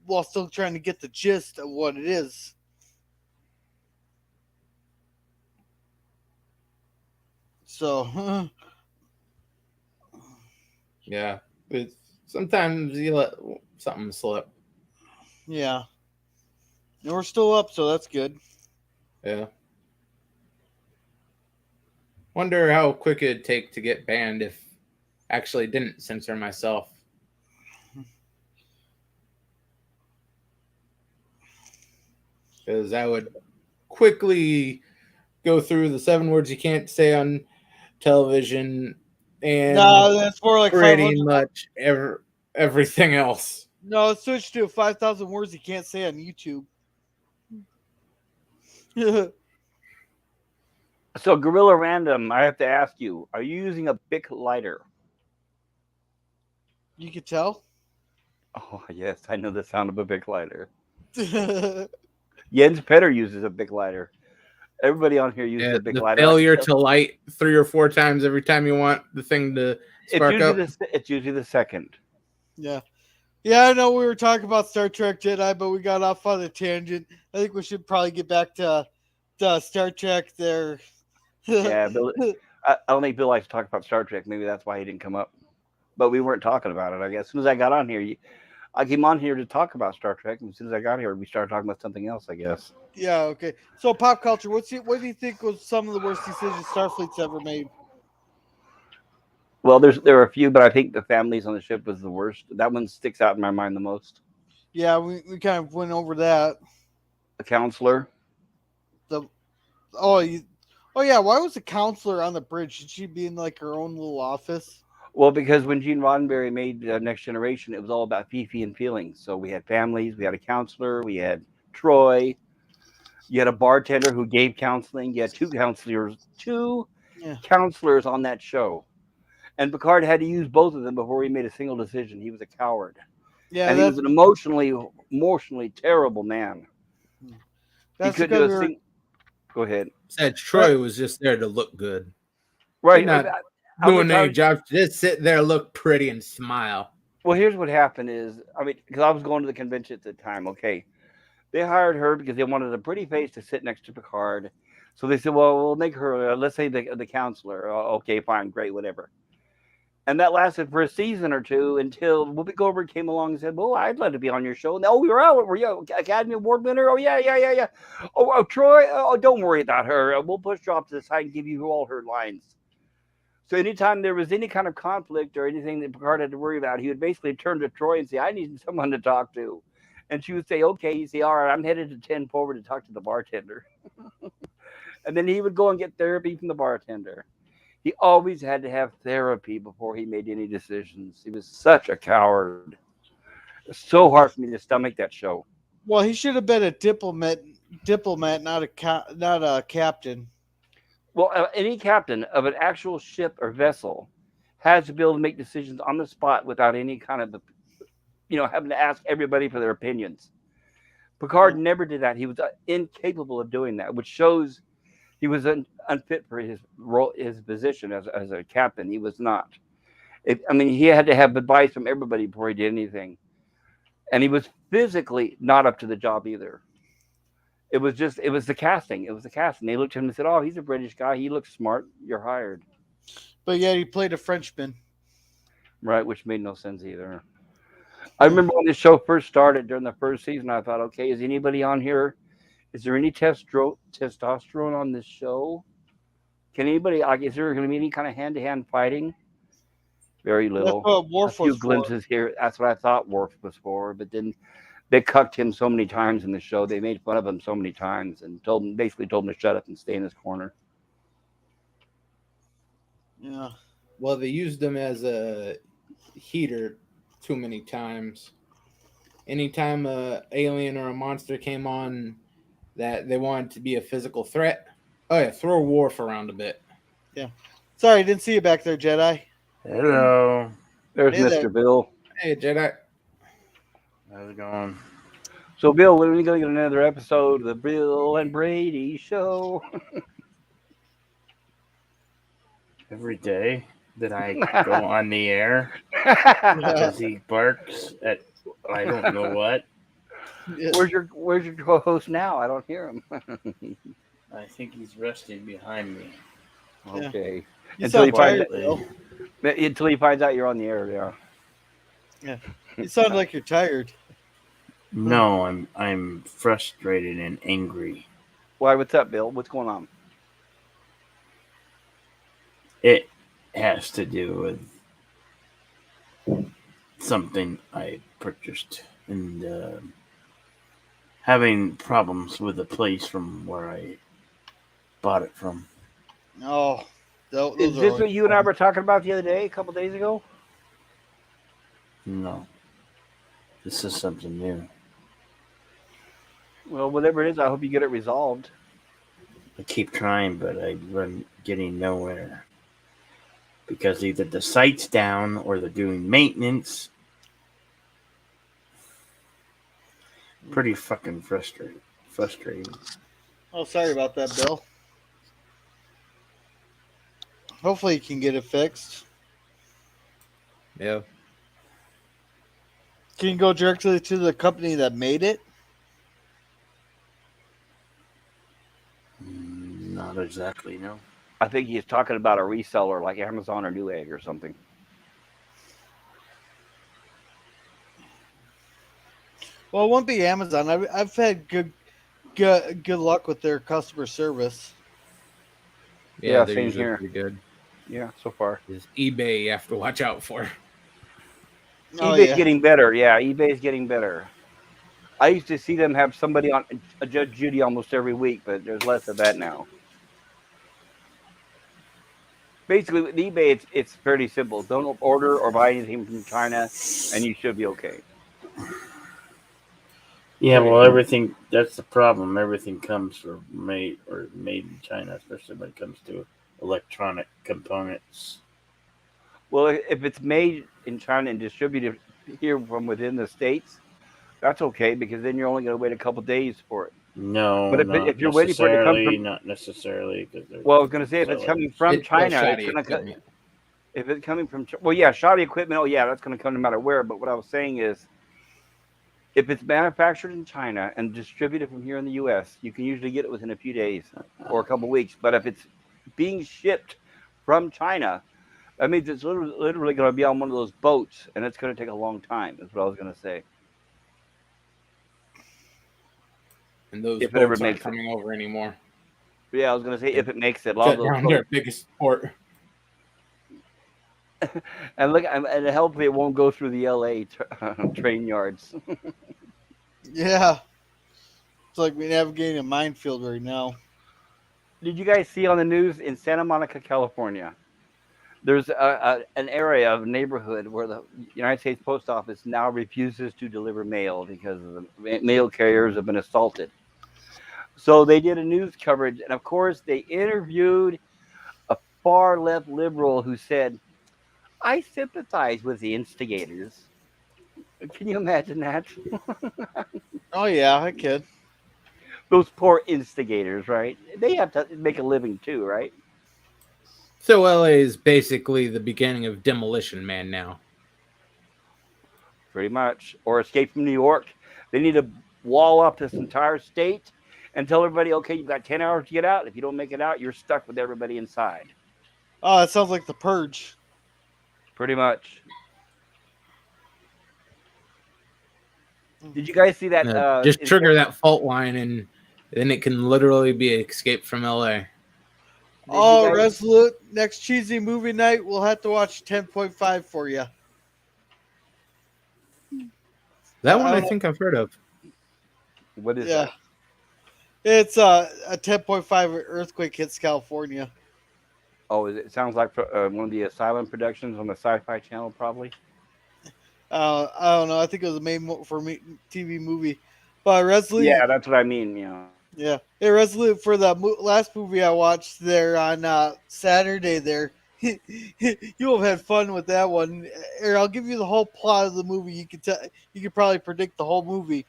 while still trying to get the gist of what it is. So Yeah, it's, sometimes you let something slip. yeah, and we're still up, so that's good. Yeah. Wonder how quick it'd take to get banned if I actually didn't censor myself. Because I would quickly go through the 7 words you can't say on television and No, that's more like pretty 500. much everything else. No, it's switched to 5,000 words you can't say on YouTube. You So, Gorilla Random, I have to ask you: are you using a Bic lighter? could tell. Oh yes, I know the sound of a Bic lighter. Yeah, Jens Petter uses a Bic lighter. Everybody on here uses Yeah, a Bic the lighter. I can failure tell. to light 3 or 4 times every time you want the thing to It's spark usually up. the it's usually the second. yeah. I know we were talking about Star Trek Jedi, but we got off on a tangent. I think we should probably get back to Star Trek there. Yeah, Bill. I don't think Bill likes to talk about Star Trek. Maybe that's why he didn't come up. But we weren't talking about it. I guess as soon as I got on here, I came on here to talk about Star Trek, and as soon as I got here, we started talking about something else. I guess. Yeah, okay. So pop culture, what do you think was some of the worst decisions Starfleet's ever made? Well, there are a few, but I think the families on the ship was the worst. That one sticks out in my mind the most. Yeah, we kind of went over that. A counselor. The oh you, oh yeah, why was the counselor on the bridge? Should she be in like her own little office? Well, because when Gene Roddenberry made Next Generation, it was all about Fifi and feelings. So we had families, we had a counselor, we had Troy, you had a bartender who gave counseling, you had two Yeah, counselors on that show. And Picard had to use both of them before he made a single decision. He was a coward, yeah. and he was an emotionally terrible man. He That's couldn't do because a we were thing. Go ahead. Said that, Troy was just there to look good. She's Right. not I'm gonna doing tell any you. job. Just sit there, look pretty, and smile. Well, here's what happened is, I mean, because I was going to the convention at the time. Okay, they hired her because they wanted a pretty face to sit next to Picard. So they said, well, we'll make her, let's say, the counselor. Okay, fine, great, whatever. And that lasted for a season or two until Whoopi Goldberg came along and said, "Well, I'd love to be on your show." And, oh, you're out. Were you Academy Award winner? Oh, yeah, yeah, yeah, yeah. Oh, Troy. Oh, don't worry about her. We'll push her off to the side and give you all her lines. So anytime there was any kind of conflict or anything that Picard had to worry about, he would basically turn to Troy and say, "I need someone to talk to." And she would say, "Okay." He'd say, "All right, I'm headed to 10 forward to talk to the bartender." And then he would go and get therapy from the bartender. He always had to have therapy before he made any decisions. He was such a coward. It's so hard for me to stomach that show. well, he should have been a diplomat, not a captain. Well, any captain of an actual ship or vessel has to be able to make decisions on the spot without any kind of, having to ask everybody for their opinions. Yeah, Picard never did that. He was incapable of doing that, which shows he was unfit for his role, his position as a captain. He was not. I mean, he had to have advice from everybody before he did anything, and he was physically not up to the job either. It was the casting. It was the casting. They looked at him and said, "Oh, he's a British guy. He looks smart. You're hired." but yet he played a Frenchman. Right, which made no sense either. I Yeah. remember when the show first started during the first season, I thought, okay, is anybody on here? Is there any testosterone on this show? Can anybody, like, is there going to be any kind of hand to hand fighting? Very That's little. what A Worf few was for. glimpses here. That's what I thought Worf was for. But then they cucked him so many times in the show. They made fun of him so many times and basically told him to shut up and stay in his corner. Yeah. Well, they used him as a heater too many times. Anytime a alien or a monster came on that they wanted to be a physical threat, oh yeah, throw Worf around a bit. Yeah. Sorry, didn't see you back there, Jedi. Hello. There's Hey there. Mr. Bill. Hey Jedi, How's it going? So, Bill, when are we going to get another episode of the Bill and Brady Show? Every day. that I go on the air Yeah. because he barks at I don't know what. Yeah. Where's your co-host now? I don't hear him. I think he's resting behind me. Yeah. Okay. You Until he sound finds tired, Quietly. Bill. until he finds out you're on the air. Yeah. Yeah. You sound like you're tired. Huh. No, I'm frustrated and angry. Why? What's up, Bill? What's going on? It has to do with something I purchased and having problems with the place from where I bought it from. Oh, those Is are this always what you and I fun. were talking about the other day, a couple days ago? No, this is something new. Well, whatever it is, I hope you get it resolved. I keep trying, but I'm getting nowhere because either the site's down or they're doing maintenance. Pretty fucking frustrating. Frustrating. Oh, sorry about that, Bill. Hopefully, you can get it fixed. Yeah. Can you go directly to the company that made it? Not exactly, no. I think he's talking about a reseller like Amazon or Newegg or something. Well, it won't be Amazon. I've had good luck with their customer service. Yeah, Yeah, they're same usually here. pretty good. Yeah, so far. Is eBay you have to watch out for. Oh eBay's yeah. getting better. Yeah, eBay's getting better. I used to see them have somebody on a Judge Judy almost every week, but there's less of that now. Basically, with eBay, it's fairly simple. Don't order or buy anything from China, and you should be okay. Yeah, Pretty well, much. everything, that's the problem. Everything comes from made in China, especially when it comes to electronic components. Well, if it's made in China and distributed here from within the states, that's okay because then you're only going to wait a couple days for it. No, But if you're waiting for it to come from, not necessarily, because there's well, I was going to different say if it's coming sellers. from Well, China, it's shoddy going to. equipment. If it's coming from, well, yeah, shoddy equipment. Oh, yeah, that's going to come no matter where. But what I was saying is, if it's manufactured in China and distributed from here in the U.S., you can usually get it within a few days or a couple weeks. But if it's being shipped from China, that means it's literally going to be on one of those boats, and it's going to take a long time. Is what I was going to say. And those If it ever boats aren't makes it. coming over anymore. Yeah, I was going to say They if it makes it. A lot of shut those down their boats. biggest port. And look, and hopefully it won't go through the L.A. Train yards. Yeah. It's like we're navigating a minefield right now. Did you guys see on the news in Santa Monica, California? There's an area of neighborhood where the United States Post Office now refuses to deliver mail because the mail carriers have been assaulted. So they did a news coverage, and of course, they interviewed a far left liberal who said, I sympathize with the instigators. Can you imagine that? Oh yeah, I could. Those poor instigators, right? They have to make a living too, right? So LA is basically the beginning of Demolition Man now. Pretty much. Or escape from New York. They need to wall up this entire state and tell everybody, okay, you've got 10 hours to get out. If you don't make it out, you're stuck with everybody inside. Oh, it sounds like the purge. Pretty much. Did you guys see that? Just trigger that fault line, and then it can literally be escape from LA. Did you Oh, guys? Resolute. Next cheesy movie night, we'll have to watch 10.5 for you. That one I I don't know. think I've heard of. What is Yeah. that? It's a 10.5 earthquake hits California. Oh, it sounds like one of the Asylum productions on the Sci-Fi Channel, probably. I don't know. I think it was a for me TV movie. But Resolute, Yeah, that's what I mean. Yeah. yeah. Hey, Resolute, for the last movie I watched there on Saturday there, you'll have had fun with that one. Here, I'll give you the whole plot of the movie. You can probably predict the whole movie.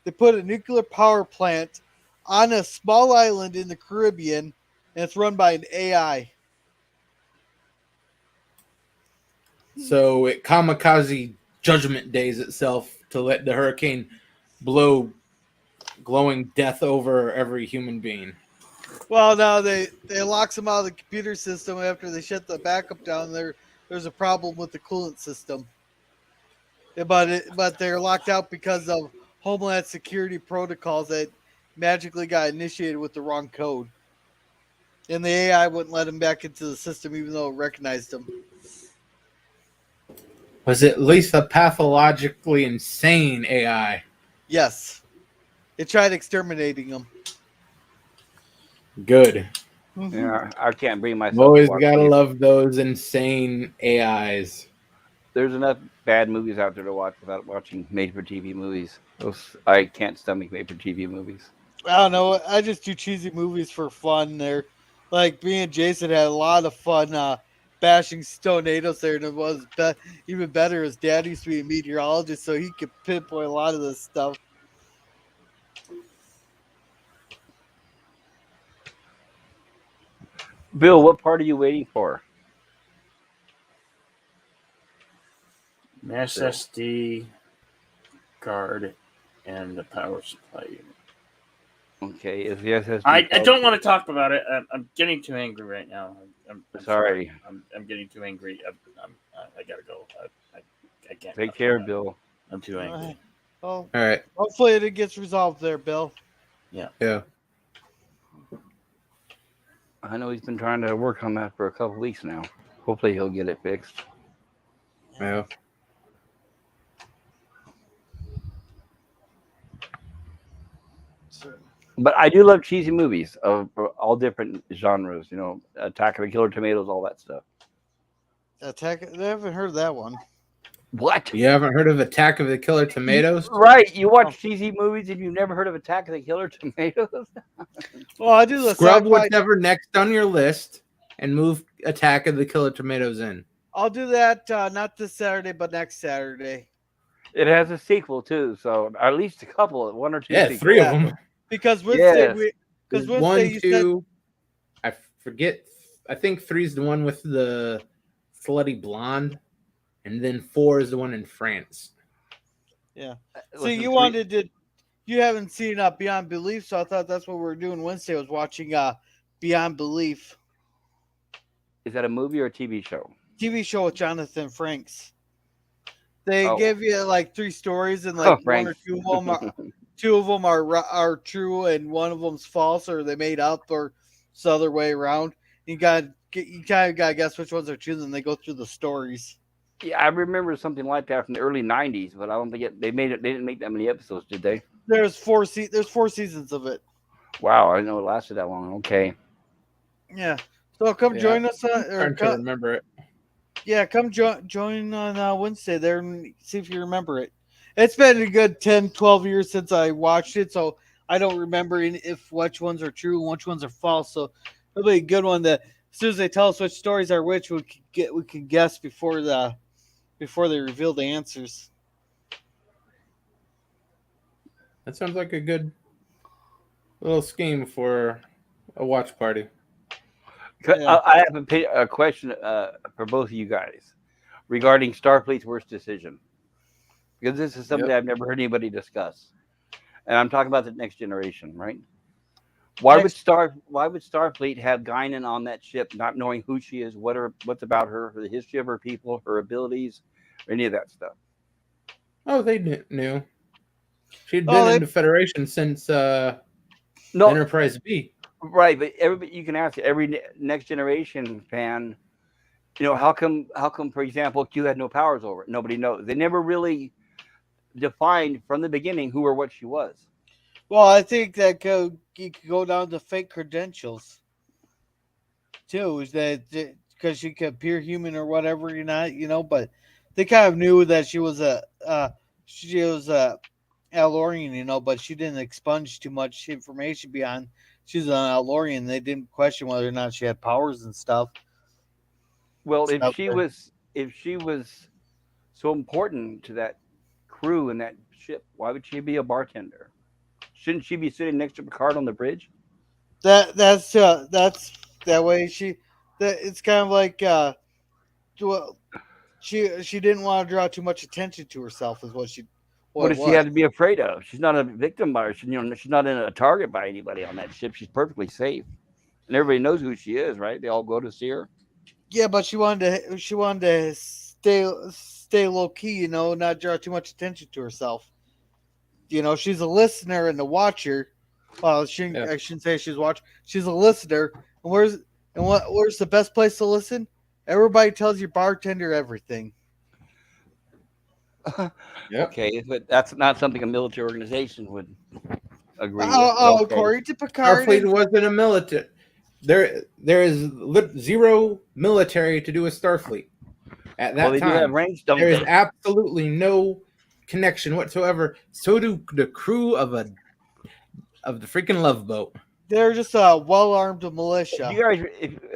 They put a nuclear power plant on a small island in the Caribbean, and it's run by an AI. So it kamikaze judgment days itself to let the hurricane blow glowing death over every human being. Well, now they locks them out of the computer system after they shut the backup down. There's a problem with the coolant system, but they're locked out because of Homeland Security protocols that magically got initiated with the wrong code, and the AI wouldn't let them back into the system even though it recognized them. Was it at least a pathologically insane AI? Yes, it tried exterminating them. Good. Yeah, I can't bring myself to Always watch gotta any. love those insane AIs. There's enough bad movies out there to watch without watching made-for-TV movies. I can't stomach made-for-TV movies. I don't know. I just do cheesy movies for fun. There, like me and Jason had a lot of fun bashing tornadoes there, and it was even better. His dad used to be a meteorologist, so he could pinpoint a lot of this stuff. Bill, what part are you waiting for? An SSD card and the power supply unit. Okay, is the SSD? I don't want to talk about it. I'm getting too angry right now. I'm Sorry. I'm getting too angry. I gotta go. I can't. Take talk care, about it. Bill. I'm too angry. Oh, All right. hopefully it gets resolved there, Bill. Yeah. I know he's been trying to work on that for a couple weeks now. Hopefully he'll get it fixed. Yeah. But I do love cheesy movies of all different genres. You know, Attack of the Killer Tomatoes, all that stuff. Attack. I haven't heard of that one. What? You haven't heard of Attack of the Killer Tomatoes? Right? You watch cheesy movies and you've never heard of Attack of the Killer Tomatoes? Well, I do the Scrub sci-fi. whatever next on your list and move Attack of the Killer Tomatoes in. I'll do that not this Saturday, but next Saturday. It has a sequel too, so at least a couple, one or two. Yeah, sequels. 3 of Yeah. them. Because Wednesday, Yes. because There's Wednesday one, you said two. I forget. I think 3 is the one with the slutty blonde, and then 4 is the one in France. yeah. So Listen, you wanted to. You haven't seen Beyond Belief, so I thought that's what we were doing Wednesday. Was watching Beyond Belief Is that a movie or a TV show? TV show with Jonathan Franks. They Oh. give you like 3 stories, and Oh, like one Frank. or two of them are true, and one of them's false, or they made up, or it's the other way around. You kind of got to guess which ones are true, and they go through the stories. Yeah, I remember something like that from the early '90s, but I don't think they made it. They didn't make that many episodes, did they? There's 4 seasons of it. Wow, I didn't know it lasted that long. Okay. Yeah. So come Yeah, join us I'm trying to remember it. yeah, come join on Wednesday there and see if you remember it. It's been a good 10, 12 years since I watched it, so I don't remember if which ones are true and which ones are false. So it'll be a good one that as soon as they tell us which stories are which, we can guess before they reveal the answers. That sounds like a good little scheme for a watch party. Yeah. I have a question for both of you guys regarding Starfleet's worst decision, because this is something I've never heard anybody discuss, and I'm talking about the next generation, right? Why would Starfleet have Guinan on that ship, not knowing who she is, what's about her, the history of her people, her abilities, or any of that stuff? Oh, they knew. She'd been in the Federation since Enterprise B. Right, but everybody, you can ask every next generation fan, how come, for example, Q had no powers over it? Nobody knows. They never really defined from the beginning who or what she was. Well, I think that you could go down to fake credentials too. Is that because she could appear human or whatever, but they kind of knew that she was a Alorian, but she didn't expunge too much information beyond she's an Alorian. They didn't question whether or not she had powers and stuff. Well, if she was so important to that crew and that ship, why would she be a bartender? Shouldn't she be sitting next to Picard on the bridge? That's that way. It's kind of like She didn't want to draw too much attention to herself, is what What it does she was. have to be afraid of? She's not a victim by she, she's not in a target by anybody on that ship. She's perfectly safe, and everybody knows who she is, right? They all go to see her. Yeah, but she wanted to stay low key, not draw too much attention to herself. She's a listener and a watcher. Well, Yeah. I shouldn't say she's a watcher. She's a listener. Where's the best place to listen? Everybody tells your bartender everything. Yep. Okay, but that's not something a military organization would agree with. But Oh, okay, according to Picard, Starfleet wasn't a military. There is zero military to do with Starfleet at well, that they do have time. ranks, don't There is they? absolutely no connection whatsoever. So do the crew of the freaking Love Boat. they're just a well-armed If militia. you guys,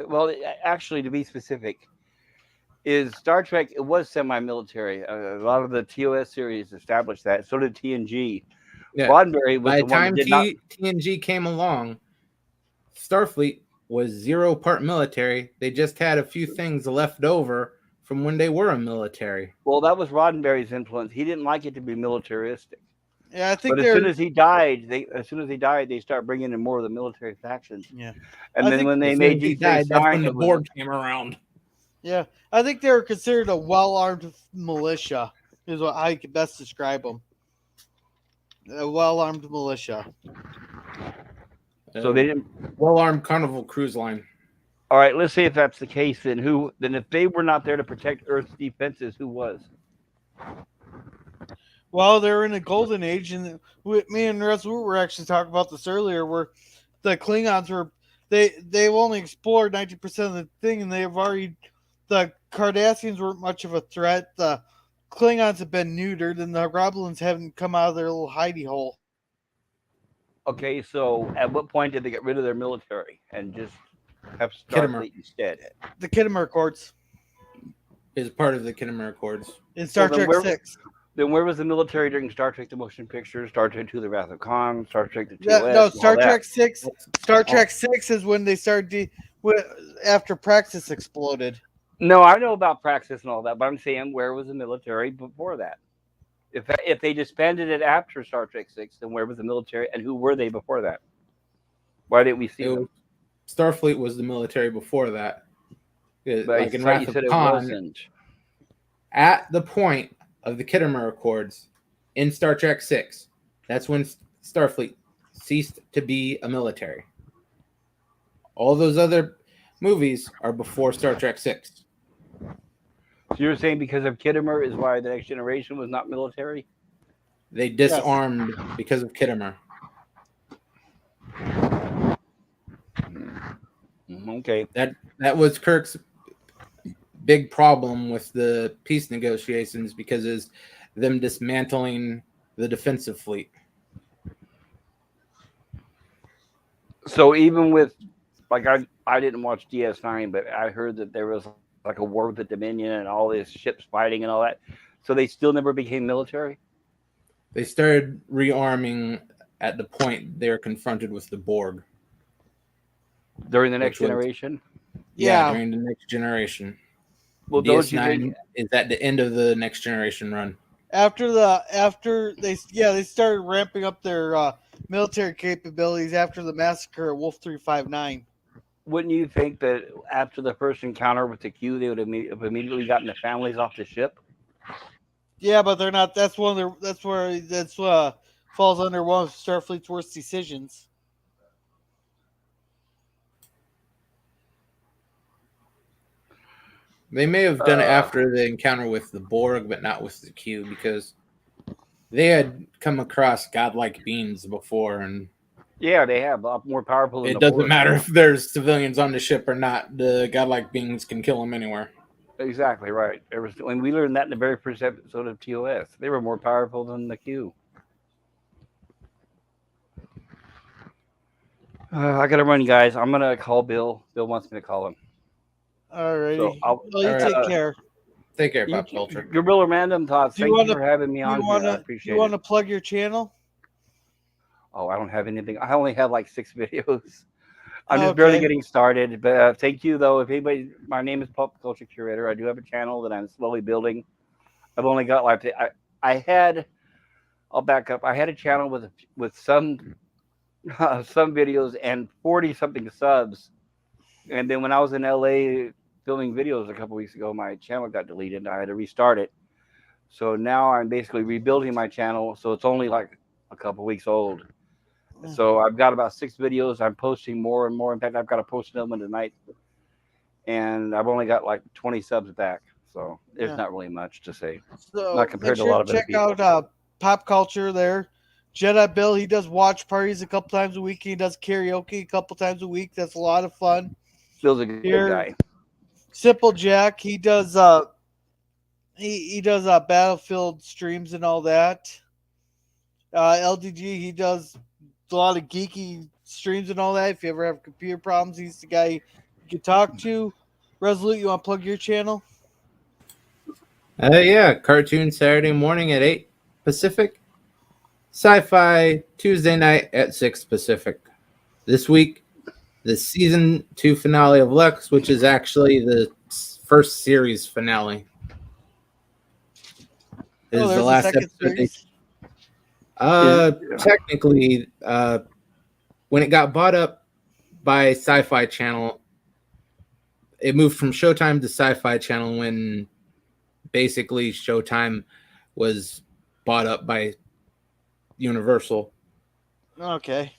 well, actually, to be specific, is Star Trek? It was semi-military. A lot of the TOS series established that. So did TNG. Yeah. Roddenberry was By the the one that time did not. TNG came along, Starfleet was 0% military. They just had a few things left over from when they were a military. Well, that was Roddenberry's influence. He didn't like it to be militaristic. Yeah, I think But as soon they're. as he died, they start bringing in more of the military factions. Yeah, And I then think when they As soon made as he Deep Space died, that's Nine, when the it was Borg came around. yeah, I think they're considered a well-armed militia. Is what I could best describe them. A well-armed militia. so they didn't. Well-armed Carnival Cruise Line. All right, let's say if that's the case, then who? Then if they were not there to protect Earth's defenses, who was? Well, they're in a golden age, and me and Rasmus were actually talking about this earlier, where the Klingons were they've only explored 90% of the thing, and the Cardassians weren't much of a threat. The Klingons have been neutered, and the Romulan's haven't come out of their little hidey hole. Okay, so at what point did they get rid of their military and just have Kittimer Starfleet instead? The Kittimer Accords is part of the Kittimer Accords. in Star Well, then Trek Six. Then where was the military during Star Trek: The Motion Picture, Star Trek II: The Wrath of Khan, Star Trek: The TOS? Yeah, no, and all that? Star Trek Six is when they started after Praxis exploded. No, I know about Praxis and all that, but I'm saying where was the military before that? If they disbanded it after Star Trek Six, then where was the military and who were they before that? Why didn't we see them? Starfleet was the military before that. But Like in you Wrath of said it Khan, wasn't. at the point of the Kittimer Accords in Star Trek 6, that's when Starfleet ceased to be a military. All those other movies are before Star Trek 6. So you're saying because of Kittimer is why the Next Generation was not military? They disarmed because of Kittimer. Okay. That was Kirk's big problem with the peace negotiations, because is them dismantling the defensive fleet. So even with, like, I didn't watch DS9, but I heard that there was like a war with the Dominion and all these ships fighting and all that. So they still never became military? They started rearming at the point they were confronted with the Borg. During the Next Which was- Generation? Yeah. During the Next Generation. Well, don't you DS9 think... is at the end of the Next Generation run. After they started ramping up their military capabilities after the massacre at Wolf 359. Wouldn't you think that after the first encounter with the Q, they would have immediately gotten the families off the ship? Yeah, but they're not. That's falls under one of Starfleet's worst decisions. They may have done it after the encounter with the Borg, but not with the Q, because they had come across godlike beings before, and Yeah, they have. A lot more powerful than it the doesn't Borg. matter if there's civilians on the ship or not. The godlike beings can kill them anywhere. Exactly right. And we learned that in the very first episode of TOS. They were more powerful than the Q. I gotta run, guys. I'm gonna call Bill. Bill wants me to call him. Alrighty. So Well, you all right. take care. Take care, Pop Culture. Gorilla Random Thoughts. Do you Thank you wanna- for having me on here. I appreciate You want it. to plug your channel? Oh, I don't have anything. I only have like 6 videos. I'm just barely Okay. getting started, but thank you though. If anybody, my name is Pop Culture Curator. I do have a channel that I'm slowly building. I've only got like I had. I'll back up. I had a channel with some some videos and 40 something subs, and then when I was in LA filming videos a couple weeks ago, my channel got deleted. And I had to restart it. So now I'm basically rebuilding my channel. So it's only like a couple weeks old. So I've got about 6 videos. I'm posting more and more. In fact, I've got to post another one tonight, and I've only got like 20 subs back. So there's Yeah. not really much to say, not So make compared to a sure lot to of other check people. out Pop Culture there. Jedi Bill, he does watch parties a couple times a week. He does karaoke a couple times a week. That's a lot of fun. Bill's a good guy. Here, Simple Jack, he does Battlefield streams and all that. LDG, he does a lot of geeky streams and all that. If you ever have computer problems, he's the guy you can talk to. Resolute, you want to plug your channel? Yeah, cartoon Saturday morning at 8 Pacific, sci-fi Tuesday night at 6 Pacific. This week, the season 2 finale of Lux, which is actually the first series finale. This Oh, is the there's a last second episode. series. Technically, when it got bought up by Sci-Fi Channel, it moved from Showtime to Sci-Fi Channel when basically Showtime was bought up by Universal. Okay.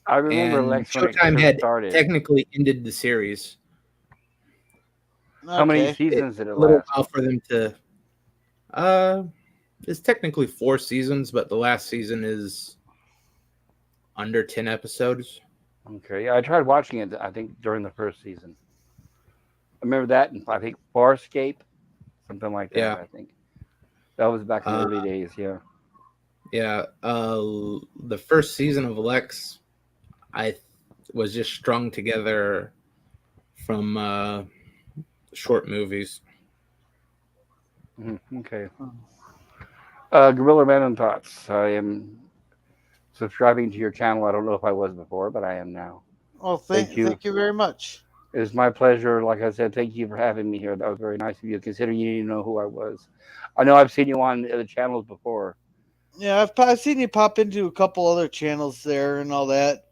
I remember And Lex when it Showtime first had started. technically ended the series. How many Okay. seasons did it A little last? while for them to. It's technically 4 seasons, but the last season is under 10 episodes. Okay, yeah, I tried watching it. I think during the first season. I remember that, and I think Farscape, something like that. Yeah. I think that was back in the Uh, early days. Yeah. Yeah, the first season of Lex, I was just strung together from short movies. Okay. Gorilla Man and Thoughts. I am subscribing to your channel. I don't know if I was before, but I am now. Well, Thank you. thank you very much. It was my pleasure. Like I said, thank you for having me here. That was very nice of you, considering you didn't know who I was. I know I've seen you on the channels before. Yeah, I've seen you pop into a couple other channels there and all that,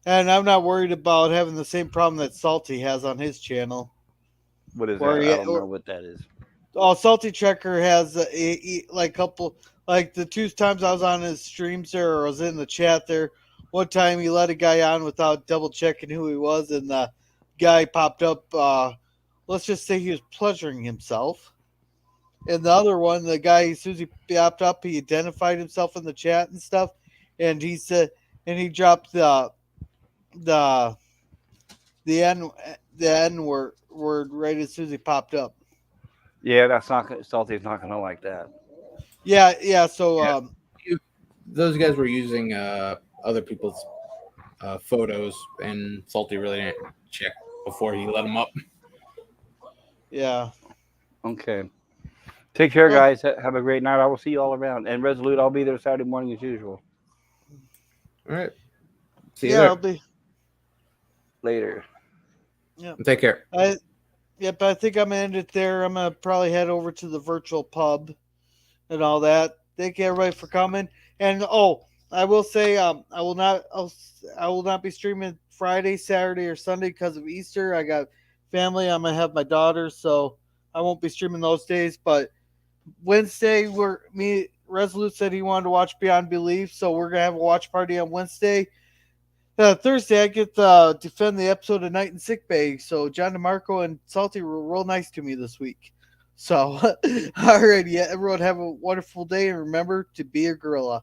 and I'm not worried about having the same problem that Salty has on his channel. What is Where that? he, I don't know what that is. oh, Salty Trekker has like couple like the 2 times I was on his streams there or I was in the chat there. One time he let a guy on without double checking who he was, and the guy popped up. Let's just say he was pleasuring himself. And the other one, the guy, as soon as he popped up, he identified himself in the chat and stuff, and he said, and he dropped the the n the n word right as soon as he popped up. Yeah, that's not Salty's not gonna like that. Yeah, yeah. So Yeah. Those guys were using other people's photos, and Salty really didn't check before he let them up. yeah. Okay. Take care, Well, guys. Have a great night. I will see you all around. And Resolute, I'll be there Saturday morning as usual. All right. See you yeah, there. I'll be. Later. Yeah. Take care. Yep. I think I'm gonna end it there. I'm gonna probably head over to the virtual pub and all that. Thank you everybody for coming. And I will say, I will not be streaming Friday, Saturday, or Sunday because of Easter. I got family. I'm gonna have my daughter, so I won't be streaming those days. But Wednesday, Resolute said he wanted to watch Beyond Belief, so we're gonna have a watch party on Wednesday. Thursday, I get to defend the episode of Night in Sick Bay. So John DeMarco and Salty were real nice to me this week. So, alrighty, everyone have a wonderful day, and remember to be a gorilla.